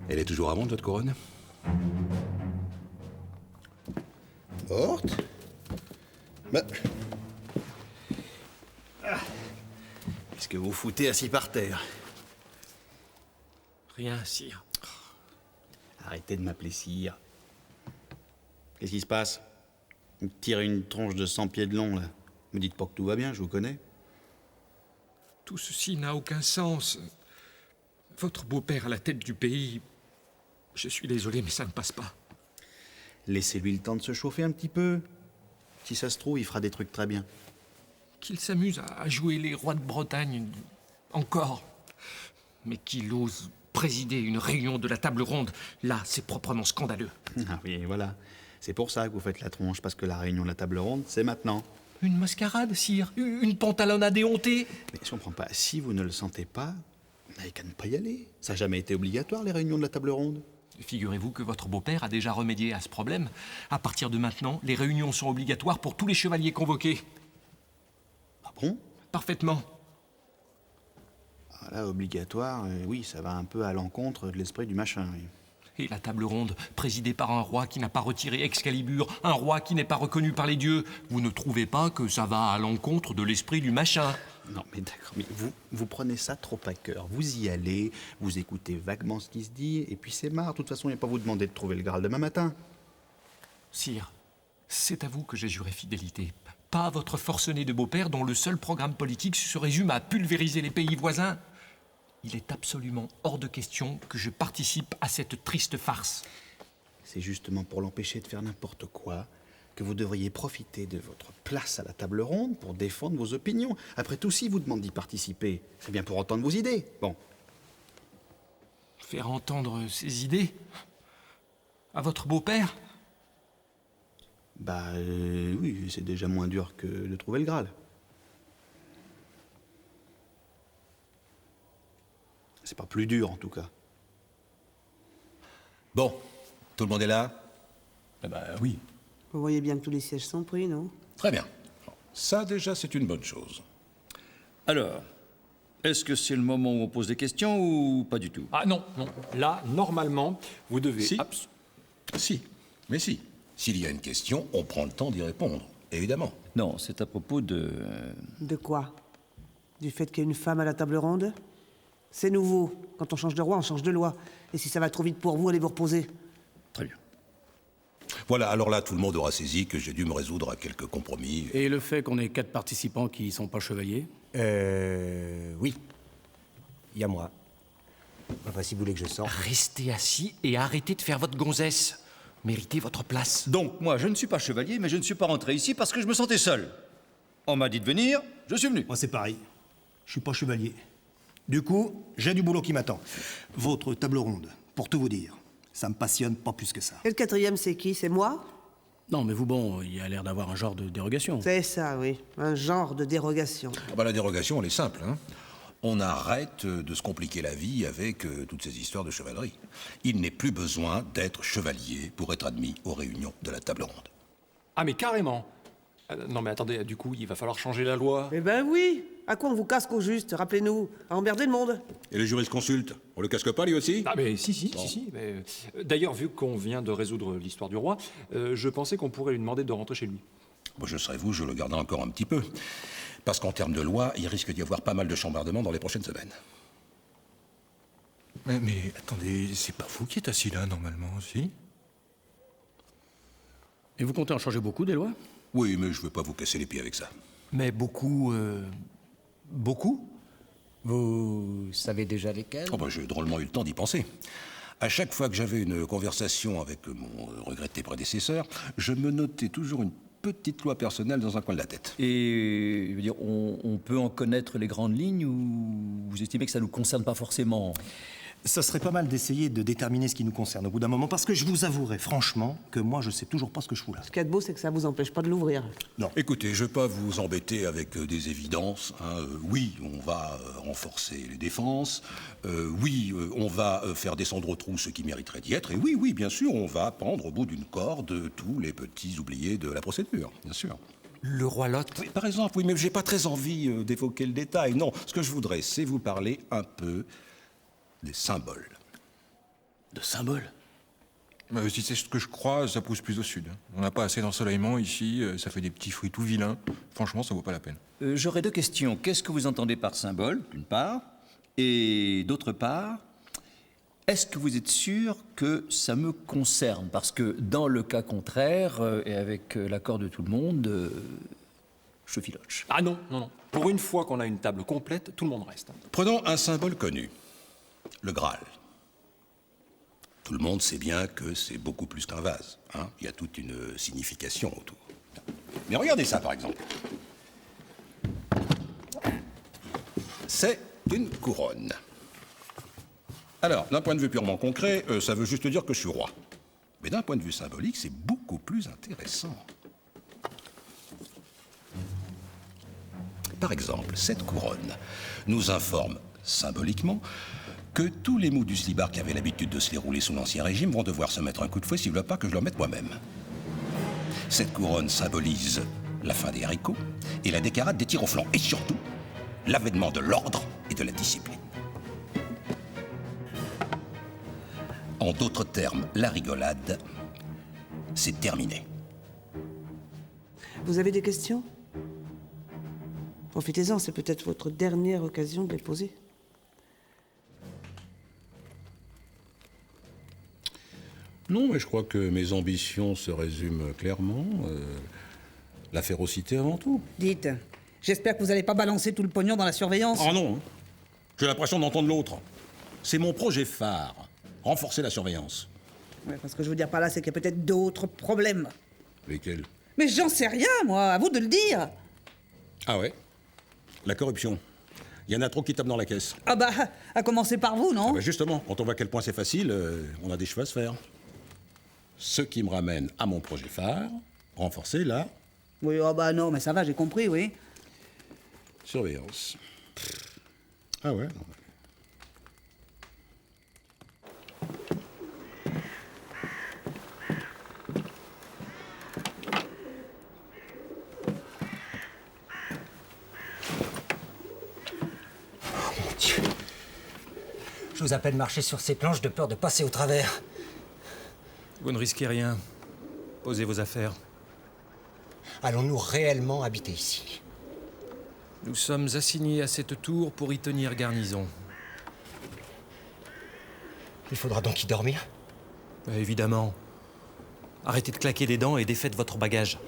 Elle est toujours à vendre, votre couronne? Morte? Bah... Qu'est-ce que vous foutez assis par terre? Rien, sire. Arrêtez de m'appeler sire. Qu'est-ce qui se passe? Vous me tirez une tronche de 100 pieds de long, là. Me dites pas que tout va bien, je vous connais. Tout ceci n'a aucun sens. Votre beau-père à la tête du pays... Je suis désolé, mais ça ne passe pas. Laissez-lui le temps de se chauffer un petit peu. Si ça se trouve, il fera des trucs très bien. Qu'il s'amuse à jouer les rois de Bretagne, encore. Mais qu'il ose présider une réunion de la table ronde, là, c'est proprement scandaleux. Ah oui, voilà. C'est pour ça que vous faites la tronche, parce que la réunion de la table ronde, c'est maintenant. Une mascarade, sire. Une pantalonnade éhontée. Mais je comprends pas. Si vous ne le sentez pas, vous n'avez qu'à ne pas y aller. Ça n'a jamais été obligatoire, les réunions de la table ronde. Figurez-vous que votre beau-père a déjà remédié à ce problème. À partir de maintenant, les réunions sont obligatoires pour tous les chevaliers convoqués. Ah bon? Parfaitement. Ah là, obligatoire, oui, ça va un peu à l'encontre de l'esprit du machin. Oui. Et la table ronde, présidée par un roi qui n'a pas retiré Excalibur, un roi qui n'est pas reconnu par les dieux, vous ne trouvez pas que ça va à l'encontre de l'esprit du machin? Non, mais d'accord, mais vous prenez ça trop à cœur. Vous y allez, vous écoutez vaguement ce qui se dit, et puis c'est marre. De toute façon, il n'y a pas vous demander de trouver le Graal demain matin. Sire, c'est à vous que j'ai juré fidélité. Pas à votre forcené de beau-père dont le seul programme politique se résume à pulvériser les pays voisins. Il est absolument hors de question que je participe à cette triste farce. C'est justement pour l'empêcher de faire n'importe quoi que vous devriez profiter de votre place à la table ronde pour défendre vos opinions. Après tout, si vous demande d'y participer, c'est bien pour entendre vos idées. Bon. Faire entendre ses idées à votre beau-père? Bah oui, c'est déjà moins dur que de trouver le Graal. C'est pas plus dur, en tout cas. Bon, tout le monde est là? Eh ben oui. Vous voyez bien que tous les sièges sont pris, non? Très bien. Ça, déjà, c'est une bonne chose. Alors, est-ce que c'est le moment où on pose des questions ou pas du tout? Ah non, non. Là, normalement, vous devez... Si. Mais si. S'il y a une question, on prend le temps d'y répondre, évidemment. Non, c'est à propos de... De quoi? Du fait qu'il y ait une femme à la table ronde? C'est nouveau. Quand on change de roi, on change de loi. Et si ça va trop vite pour vous, allez vous reposer. Très bien. Voilà, alors là, tout le monde aura saisi que j'ai dû me résoudre à quelques compromis. Et le fait qu'on ait 4 participants qui sont pas chevaliers? Oui. Il y a moi. Enfin, si vous voulez que je sorte. Restez assis et arrêtez de faire votre gonzesse. Méritez votre place. Donc, moi, je ne suis pas chevalier, mais je ne suis pas rentré ici parce que je me sentais seul. On m'a dit de venir, je suis venu. Moi, c'est pareil. Je suis pas chevalier. Du coup, j'ai du boulot qui m'attend. Votre table ronde, pour tout vous dire, ça me passionne pas plus que ça. Et le quatrième, c'est qui? C'est moi? Non, mais vous, bon, il y a l'air d'avoir un genre de dérogation. C'est ça, oui. Un genre de dérogation. Ah bah, la dérogation, elle est simple. Hein. On arrête de se compliquer la vie avec toutes ces histoires de chevalerie. Il n'est plus besoin d'être chevalier pour être admis aux réunions de la table ronde. Ah, mais carrément. Non, mais attendez, du coup, il va falloir changer la loi. Eh ben oui. À quoi on vous casque au juste? Rappelez-nous. À emmerder le monde. Et le jurisconsulte, on le casque pas lui aussi? Ah, mais si. Mais, d'ailleurs, vu qu'on vient de résoudre l'histoire du roi, je pensais qu'on pourrait lui demander de rentrer chez lui. Moi, je serais vous, je le garderai encore un petit peu. Parce qu'en termes de loi, il risque d'y avoir pas mal de chambardements dans les prochaines semaines. Mais attendez, c'est pas vous qui êtes assis là, normalement, si? Et vous comptez en changer beaucoup, des lois? Oui, mais je veux pas vous casser les pieds avec ça. Mais beaucoup, beaucoup? Vous savez déjà lesquels? Oh bah, j'ai drôlement eu le temps d'y penser. À chaque fois que j'avais une conversation avec mon regretté prédécesseur, je me notais toujours une petite loi personnelle dans un coin de la tête. Et je veux dire, on peut en connaître les grandes lignes ou vous estimez que ça ne nous concerne pas forcément? Ça serait pas mal d'essayer de déterminer ce qui nous concerne au bout d'un moment, parce que je vous avouerai franchement que moi, je sais toujours pas ce que je fous là. Ce qu'il y a de beau, c'est que ça vous empêche pas de l'ouvrir. Non. Écoutez, je vais pas vous embêter avec des évidences. Hein. Oui, on va renforcer les défenses. Oui, on va faire descendre au trou ceux qui mériteraient d'y être. Et oui, bien sûr, on va pendre au bout d'une corde tous les petits oubliés de la procédure, bien sûr. Le roi Lot? Oui, par exemple, oui, mais j'ai pas très envie d'évoquer le détail. Non, ce que je voudrais, c'est vous parler un peu des symboles. De symboles? Si c'est ce que je crois, ça pousse plus au sud. On n'a pas assez d'ensoleillement ici, ça fait des petits fruits tout vilains. Franchement, ça vaut pas la peine. J'aurais deux questions. Qu'est-ce que vous entendez par symbole, d'une part? Et d'autre part, est-ce que vous êtes sûr que ça me concerne? Parce que dans le cas contraire, et avec l'accord de tout le monde, je filoche. Ah non. Pour une fois qu'on a une table complète, tout le monde reste. Prenons un symbole connu. Le Graal. Tout le monde sait bien que c'est beaucoup plus qu'un vase. Hein. Il y a toute une signification autour. Mais regardez ça, par exemple. C'est une couronne. Alors, d'un point de vue purement concret, ça veut juste dire que je suis roi. Mais d'un point de vue symbolique, c'est beaucoup plus intéressant. Par exemple, cette couronne nous informe symboliquement que tous les mous du slibard qui avaient l'habitude de se les rouler sous l'Ancien Régime vont devoir se mettre un coup de fouet s'ils ne veulent pas que je leur mette moi-même. Cette couronne symbolise la fin des haricots et la décarade des tirs au flanc. Et surtout, l'avènement de l'ordre et de la discipline. En d'autres termes, la rigolade, c'est terminé. Vous avez des questions? Profitez-en, c'est peut-être votre dernière occasion de les poser. Non, mais je crois que mes ambitions se résument clairement. La férocité avant tout. Dites, j'espère que vous n'allez pas balancer tout le pognon dans la surveillance. Oh non, j'ai l'impression d'entendre l'autre. C'est mon projet phare, renforcer la surveillance. Ouais, parce que je veux dire par là, c'est qu'il y a peut-être d'autres problèmes. Lesquels? Mais j'en sais rien, moi, à vous de le dire. Ah ouais? La corruption. Il y en a trop qui tapent dans la caisse. Ah bah, à commencer par vous, non? Ah bah justement, quand on voit à quel point c'est facile, on a des cheveux à se faire. Ce qui me ramène à mon projet phare, renforcer la... Oui, oh bah non, mais ça va, j'ai compris, oui. surveillance. Ah ouais? J'ose à peine marcher sur ces planches de peur de passer au travers. Vous ne risquez rien. Posez vos affaires. Allons-nous réellement habiter ici? Nous sommes assignés à cette tour pour y tenir garnison. Il faudra donc y dormir? Évidemment. Arrêtez de claquer des dents et défaites votre bagage.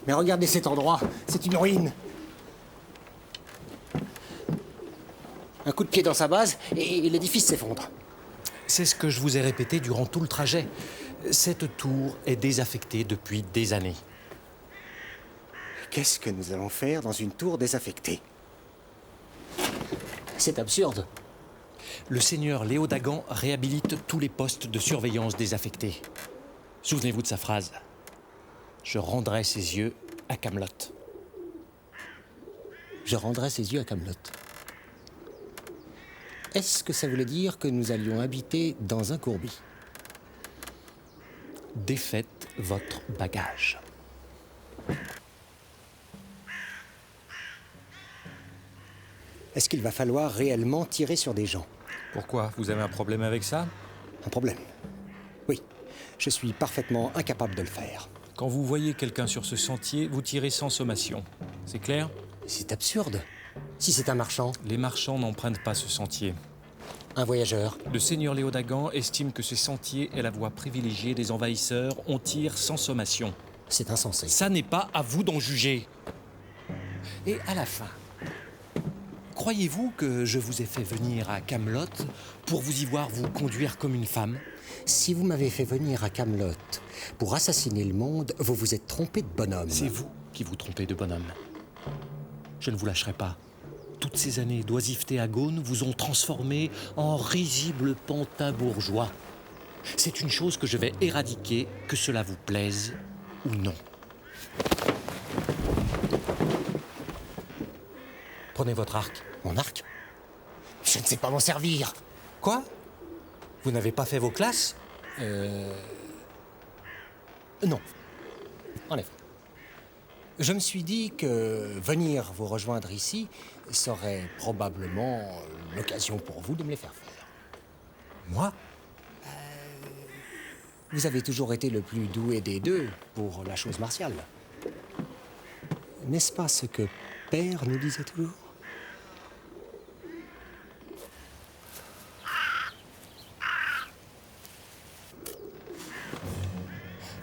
Mais regardez cet endroit, c'est une ruine. Un coup de pied dans sa base et l'édifice s'effondre. C'est ce que je vous ai répété durant tout le trajet. Cette tour est désaffectée depuis des années. Qu'est-ce que nous allons faire dans une tour désaffectée? C'est absurde. Le seigneur Léo Dagan réhabilite tous les postes de surveillance désaffectés. Souvenez-vous de sa phrase. Je rendrai ses yeux à Camelot. Je rendrai ses yeux à Camelot. Est-ce que ça voulait dire que nous allions habiter dans un courbi? Défaites votre bagage. Est-ce qu'il va falloir réellement tirer sur des gens? Pourquoi? Vous avez un problème avec ça? Un problème? Oui. Je suis parfaitement incapable de le faire. Quand vous voyez quelqu'un sur ce sentier, vous tirez sans sommation. C'est clair? C'est absurde. Si c'est un marchand? Les marchands n'empruntent pas ce sentier. Un voyageur? Le seigneur Léo Dagan estime que ce sentier est la voie privilégiée des envahisseurs. On tire sans sommation. C'est insensé. Ça n'est pas à vous d'en juger. Et à la fin, croyez-vous que je vous ai fait venir à Camelot pour vous y voir vous conduire comme une femme? Si vous m'avez fait venir à Camelot pour assassiner le monde, vous vous êtes trompé de bonhomme. C'est vous qui vous trompez de bonhomme. Je ne vous lâcherai pas. Toutes ces années d'oisiveté à Gaune vous ont transformé en risible pantin bourgeois. C'est une chose que je vais éradiquer, que cela vous plaise ou non. Prenez votre arc. Mon arc? Je ne sais pas m'en servir. Quoi? Vous n'avez pas fait vos classes? Non. En effet. Je me suis dit que venir vous rejoindre ici serait probablement l'occasion pour vous de me les faire faire. Moi? Vous avez toujours été le plus doué des deux pour la chose martiale. N'est-ce pas ce que Père nous disait toujours?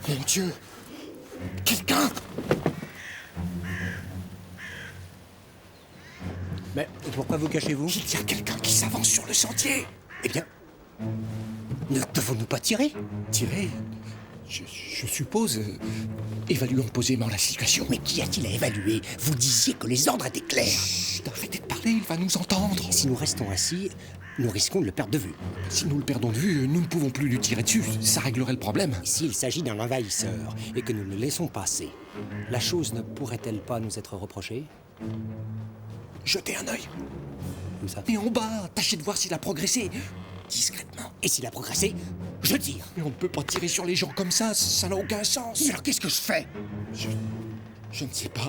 Mon Dieu! Quelqu'un! Mais pourquoi vous cachez-vous? Il y a quelqu'un qui s'avance sur le sentier! Eh bien, ne devons-nous pas tirer? Tirer? Je suppose. Évaluons posément la situation. Mais qu'y a-t-il à évaluer? Vous disiez que les ordres étaient clairs. Chut, arrêtez de parler, il va nous entendre. Et si nous restons assis, nous risquons de le perdre de vue. Si nous le perdons de vue, nous ne pouvons plus lui tirer dessus. Ça réglerait le problème. S'il s'agit d'un envahisseur et que nous le laissons passer, la chose ne pourrait-elle pas nous être reprochée? Jetez un œil. Où ça? Et en bas, tâchez de voir s'il a progressé. Discrètement. Et s'il a progressé, je tire. Mais on ne peut pas tirer sur les gens comme ça n'a aucun sens. Mais alors qu'est-ce que je fais? Je ne sais pas.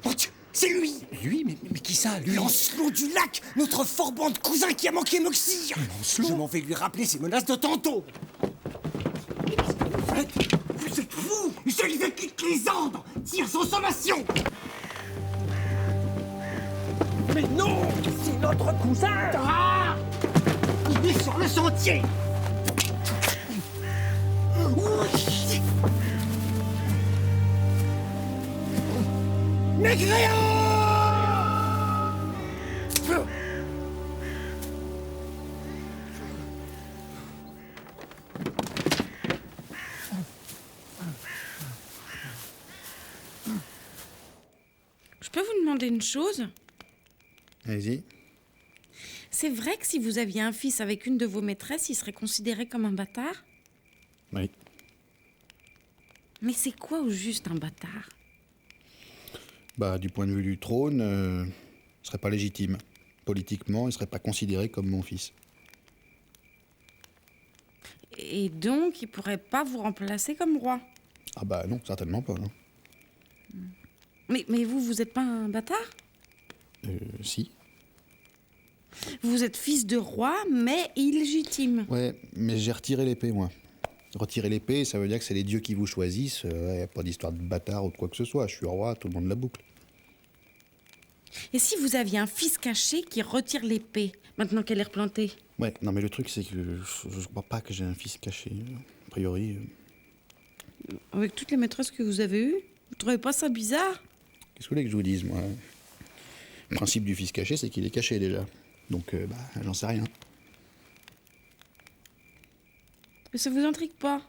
Mon Dieu, c'est lui! Lui? Mais qui ça, lui? Lancelot du Lac, notre forban de cousin qui a manqué Moxir! Lancelot? Je m'en vais lui rappeler ses menaces de tantôt! Vous êtes fous! Je lui quitte les ordres! Tire sans sommation! Mais non! C'est notre cousin! Ah! Il est sur le sentier! Maigréant! Je peux vous demander une chose? Allez-y. C'est vrai que si vous aviez un fils avec une de vos maîtresses, il serait considéré comme un bâtard? Oui. Mais c'est quoi au juste un bâtard? Bah, du point de vue du trône, il serait pas légitime. Politiquement, il serait pas considéré comme mon fils. Et donc, il pourrait pas vous remplacer comme roi? Ah bah non, certainement pas, non. Mais vous êtes pas un bâtard? Si. Vous êtes fils de roi, mais illégitime. Ouais, mais j'ai retiré l'épée, moi. Retirer l'épée, ça veut dire que c'est les dieux qui vous choisissent. Y a pas d'histoire de bâtard ou de quoi que ce soit. Je suis roi, tout le monde la boucle. Et si vous aviez un fils caché qui retire l'épée, maintenant qu'elle est replantée? Ouais, non mais le truc, c'est que je crois pas que j'ai un fils caché. A priori... Avec toutes les maîtresses que vous avez eues, vous trouvez pas ça bizarre? Qu'est-ce que vous voulez que je vous dise, moi? Le principe du fils caché, c'est qu'il est caché déjà. Donc, j'en sais rien. Mais ça vous intrigue pas?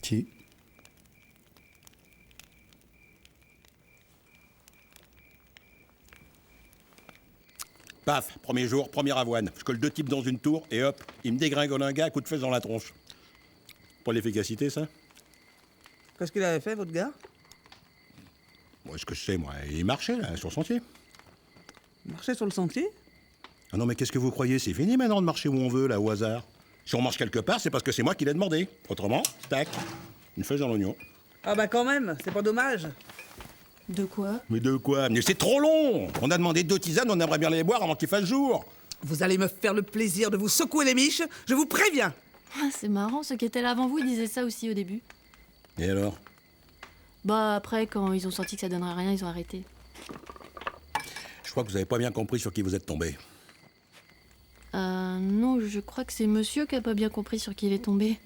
Si. Paf, premier jour, première avoine. Je colle 2 types dans une tour et hop, il me dégringole un gars à coup de fesse dans la tronche. Pas l'efficacité, ça? Qu'est-ce qu'il avait fait, votre gars? Moi, ce que je sais, moi, il marchait, là, sur le sentier. Marcher sur le sentier? Ah non, mais qu'est-ce que vous croyez? C'est fini maintenant de marcher où on veut, là, au hasard. Si on marche quelque part, c'est parce que c'est moi qui l'ai demandé. Autrement, tac, une feuille dans l'oignon. Ah bah quand même, c'est pas dommage. De quoi? Mais de quoi? Mais c'est trop long! On a demandé 2 tisanes, on aimerait bien les boire avant qu'il fasse jour. Vous allez me faire le plaisir de vous secouer les miches, je vous préviens. Ah, c'est marrant, ceux qui étaient là avant vous, ils disaient ça aussi au début. Et alors? Bah après, quand ils ont senti que ça donnerait rien, ils ont arrêté. Je crois que vous avez pas bien compris sur qui vous êtes tombé. Non, je crois que c'est monsieur qui a pas bien compris sur qui il est tombé.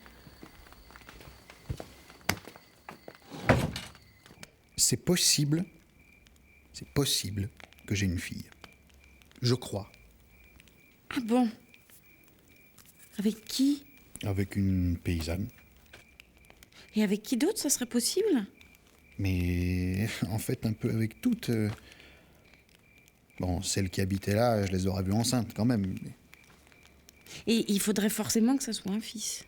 C'est possible que j'ai une fille. Je crois. Ah bon? Avec qui? Avec une paysanne. Et avec qui d'autre ça serait possible? Mais en fait, un peu avec toutes. Bon, celles qui habitaient là, je les aurais vues enceintes quand même. Et il faudrait forcément que ça soit un fils.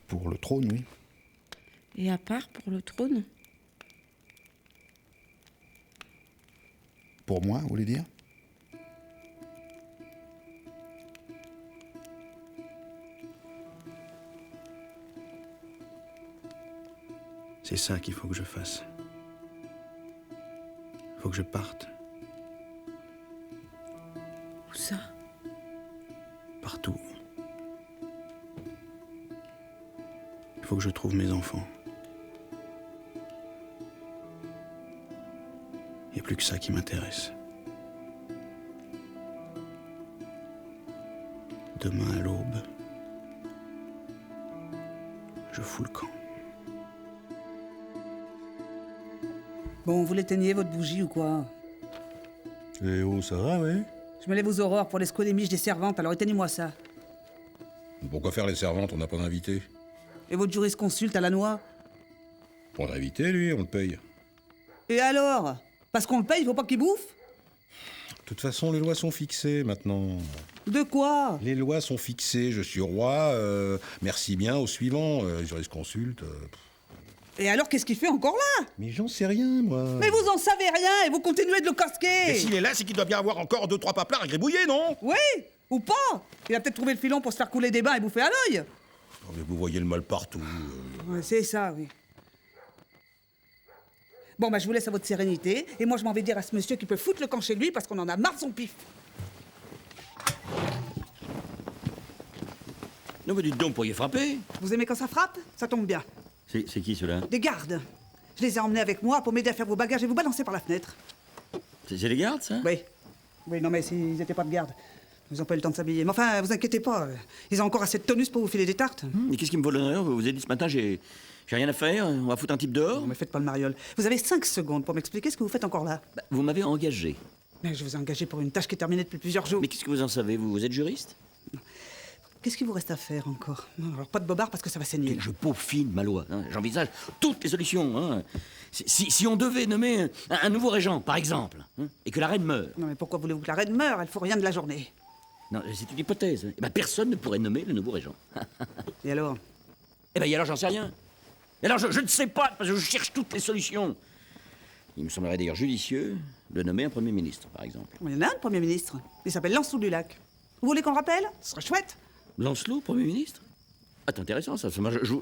Pour le trône, oui. Et à part pour le trône? Pour moi, vous voulez dire? C'est ça qu'il faut que je fasse. Il faut que je parte. Où ça? Partout. Il faut que je trouve mes enfants. Il n'y a plus que ça qui m'intéresse. Demain à l'aube, je fous le camp. Bon, vous l'éteignez, votre bougie, ou quoi? Eh oh, ça va, ouais? Je me lève aux aurores pour les secouer les miches des servantes, alors éteignez-moi ça. Pourquoi faire les servantes? On n'a pas d'invité. Et votre jurisconsulte à la noix? Pas d'invité, lui, on le paye. Et alors? Parce qu'on le paye, il faut pas qu'il bouffe? De toute façon, les lois sont fixées, maintenant. De quoi? Les lois sont fixées, je suis roi, merci bien au suivant, jurisconsulte. Et alors, qu'est-ce qu'il fait encore là? Mais j'en sais rien, moi. Mais vous en savez rien et vous continuez de le casquer. Et s'il est là, c'est qu'il doit bien avoir encore 2-3 paplards à gribouiller, non? Oui, ou pas. Il a peut-être trouvé le filon pour se faire couler des bains et bouffer à l'œil. Oh, mais vous voyez le mal partout. Ouais, c'est ça, oui. Bon, bah, je vous laisse à votre sérénité, et moi, je m'en vais dire à ce monsieur qu'il peut foutre le camp chez lui parce qu'on en a marre de son pif. Non, mais dites donc, vous pourriez frapper. Vous aimez quand ça frappe? Ça tombe bien. C'est qui, ceux-là? Des gardes. Je les ai emmenés avec moi pour m'aider à faire vos bagages et vous balancer par la fenêtre. C'est les gardes, ça? Oui. Oui, non, mais s'ils n'étaient pas de garde, ils n'ont pas eu le temps de s'habiller. Mais enfin, vous inquiétez pas, ils ont encore assez de tonus pour vous filer des tartes. Et qu'est-ce qui me vaut l'honneur? Vous vous avez dit ce matin, j'ai rien à faire, on va foutre un type dehors? Non, mais faites pas le mariole. Vous avez 5 secondes pour m'expliquer ce que vous faites encore là. Bah, vous m'avez engagé. Mais je vous ai engagé pour une tâche qui est terminée depuis plusieurs jours. Mais qu'est-ce que vous en savez? Vous êtes juriste? Qu'est-ce qu'il vous reste à faire encore? Non, alors pas de bobard parce que ça va saigner. Je peaufine ma loi. Hein. J'envisage toutes les solutions. Hein. Si on devait nommer un nouveau régent, par exemple, hein, et que la reine meurt... Non, mais pourquoi voulez-vous que la reine meure? Elle fout rien de la journée. Non, c'est une hypothèse. Eh ben, personne ne pourrait nommer le nouveau régent. Et alors? Eh ben, et alors, j'en sais rien. Et alors, je ne sais pas, parce que je cherche toutes les solutions. Il me semblerait d'ailleurs judicieux de nommer un Premier ministre, par exemple. Il y en a un, le Premier ministre. Il s'appelle Lancelot du Lac. Vous voulez qu'on le rappelle? Ce serait chouette. Lancelot, Premier ministre? Ah, c'est intéressant, ça. Je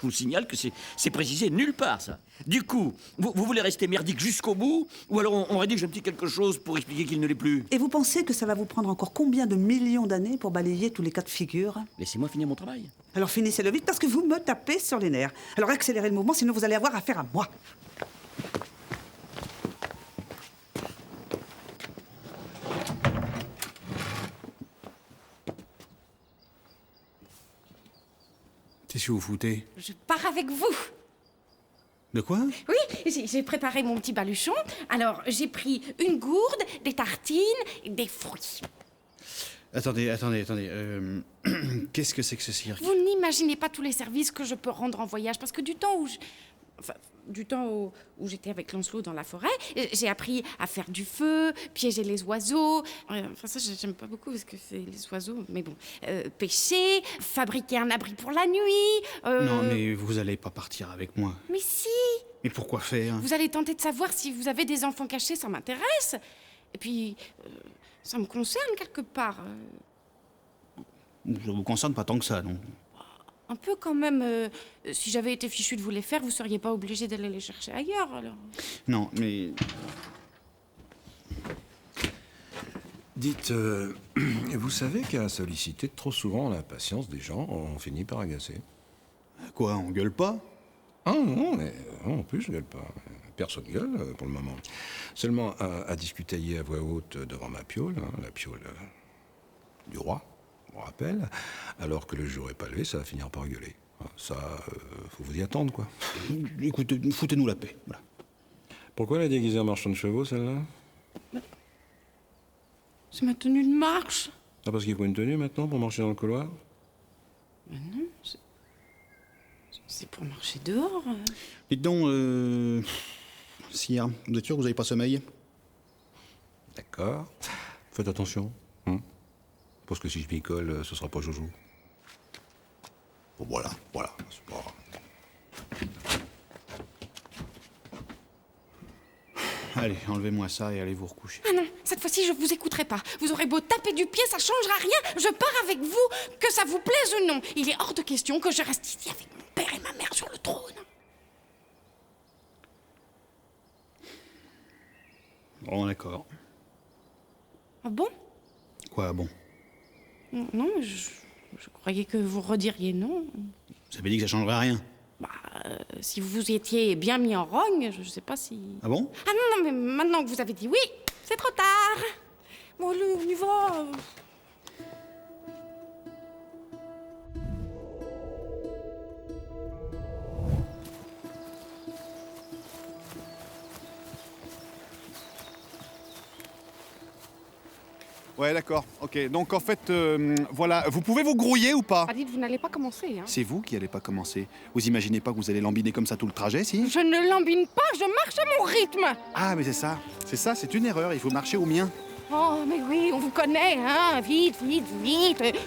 vous signale que c'est précisé nulle part, ça. Du coup, vous voulez rester merdique jusqu'au bout, ou alors on rédige un petit quelque chose pour expliquer qu'il ne l'est plus? Et vous pensez que ça va vous prendre encore combien de millions d'années pour balayer tous les cas de figure? Laissez-moi finir mon travail. Alors finissez-le vite, parce que vous me tapez sur les nerfs. Alors accélérez le mouvement, sinon vous allez avoir affaire à moi. Qu'est-ce que vous foutez? Je pars avec vous. De quoi? Oui, j'ai préparé mon petit baluchon. Alors, j'ai pris une gourde, des tartines, des fruits. Attendez. Qu'est-ce que c'est que ce cirque? Vous n'imaginez pas tous les services que je peux rendre en voyage, parce que du temps où j'étais avec Lancelot dans la forêt, j'ai appris à faire du feu, piéger les oiseaux. Enfin, ça, j'aime pas beaucoup parce que c'est les oiseaux, mais bon. Pêcher, fabriquer un abri pour la nuit. Non, mais vous allez pas partir avec moi. Mais si! Mais pourquoi faire? Vous allez tenter de savoir si vous avez des enfants cachés, ça m'intéresse. Et puis, ça me concerne quelque part. Ça vous concerne pas tant que ça, non? Un peu quand même. Si j'avais été fichu de vous les faire, vous seriez pas obligé d'aller les chercher ailleurs, alors. Non, mais... Dites, vous savez qu'à solliciter trop souvent l'impatience des gens, on finit par agacer. Quoi, on gueule pas? Ah non, mais en plus, je gueule pas. Personne gueule, pour le moment. Seulement à discutailler à voix haute devant ma piole, la piole du roi, on rappelle, alors que le jour est pas levé, ça va finir par gueuler. Ça, faut vous y attendre, quoi. Écoutez, foutez-nous la paix, voilà. Pourquoi la déguiser en marchand de chevaux, celle-là? C'est ma tenue de marche. Ah, parce qu'il faut une tenue, maintenant, pour marcher dans le couloir? Mais non, c'est pour marcher dehors. Dites donc, Sire, vous êtes sûr que vous n'avez pas sommeil? D'accord. Faites attention, parce que si je m'y colle, ce sera pas Jojo. Bon, voilà, c'est pas... Allez, enlevez-moi ça et allez vous recoucher. Ah non, cette fois-ci, je vous écouterai pas. Vous aurez beau taper du pied, ça changera rien. Je pars avec vous, que ça vous plaise ou non. Il est hors de question que je reste ici avec mon père et ma mère sur le trône. Bon, d'accord. Ah bon? Quoi, bon? Non, mais je croyais que vous rediriez non. Vous avez dit que ça changerait rien. Si vous vous étiez bien mis en rogne, je sais pas si... Ah bon? Ah non, mais maintenant que vous avez dit oui, c'est trop tard. Bon, allez, on y va. Ouais, d'accord. Ok. Donc en fait, voilà. Vous pouvez vous grouiller ou pas? Ah, dites, vous n'allez pas commencer, hein. C'est vous qui allez pas commencer. Vous imaginez pas que vous allez lambiner comme ça tout le trajet, si? Je ne lambine pas, je marche à mon rythme. Ah, mais c'est ça. C'est ça, c'est une erreur. Il faut marcher au mien. Oh, mais oui, on vous connaît, hein. Vite,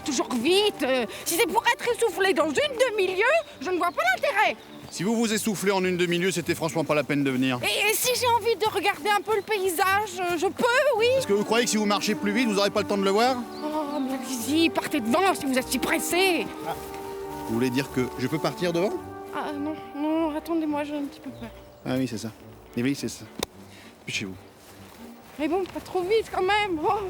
toujours vite. Si c'est pour être essoufflé dans une demi-lieue, je ne vois pas l'intérêt. Si vous vous essoufflez en une demi-lieue, c'était franchement pas la peine de venir. Et si j'ai envie de regarder un peu le paysage, je peux, oui. Est-ce que vous croyez que si vous marchez plus vite, vous n'aurez pas le temps de le voir? Oh, mais allez-y, partez devant si vous êtes si pressé. Vous voulez dire que je peux partir devant? Ah non, attendez-moi, j'ai un petit peu peur. Ah oui, c'est ça. Et oui, c'est ça. Puis chez vous. Mais bon, pas trop vite quand même. Oh.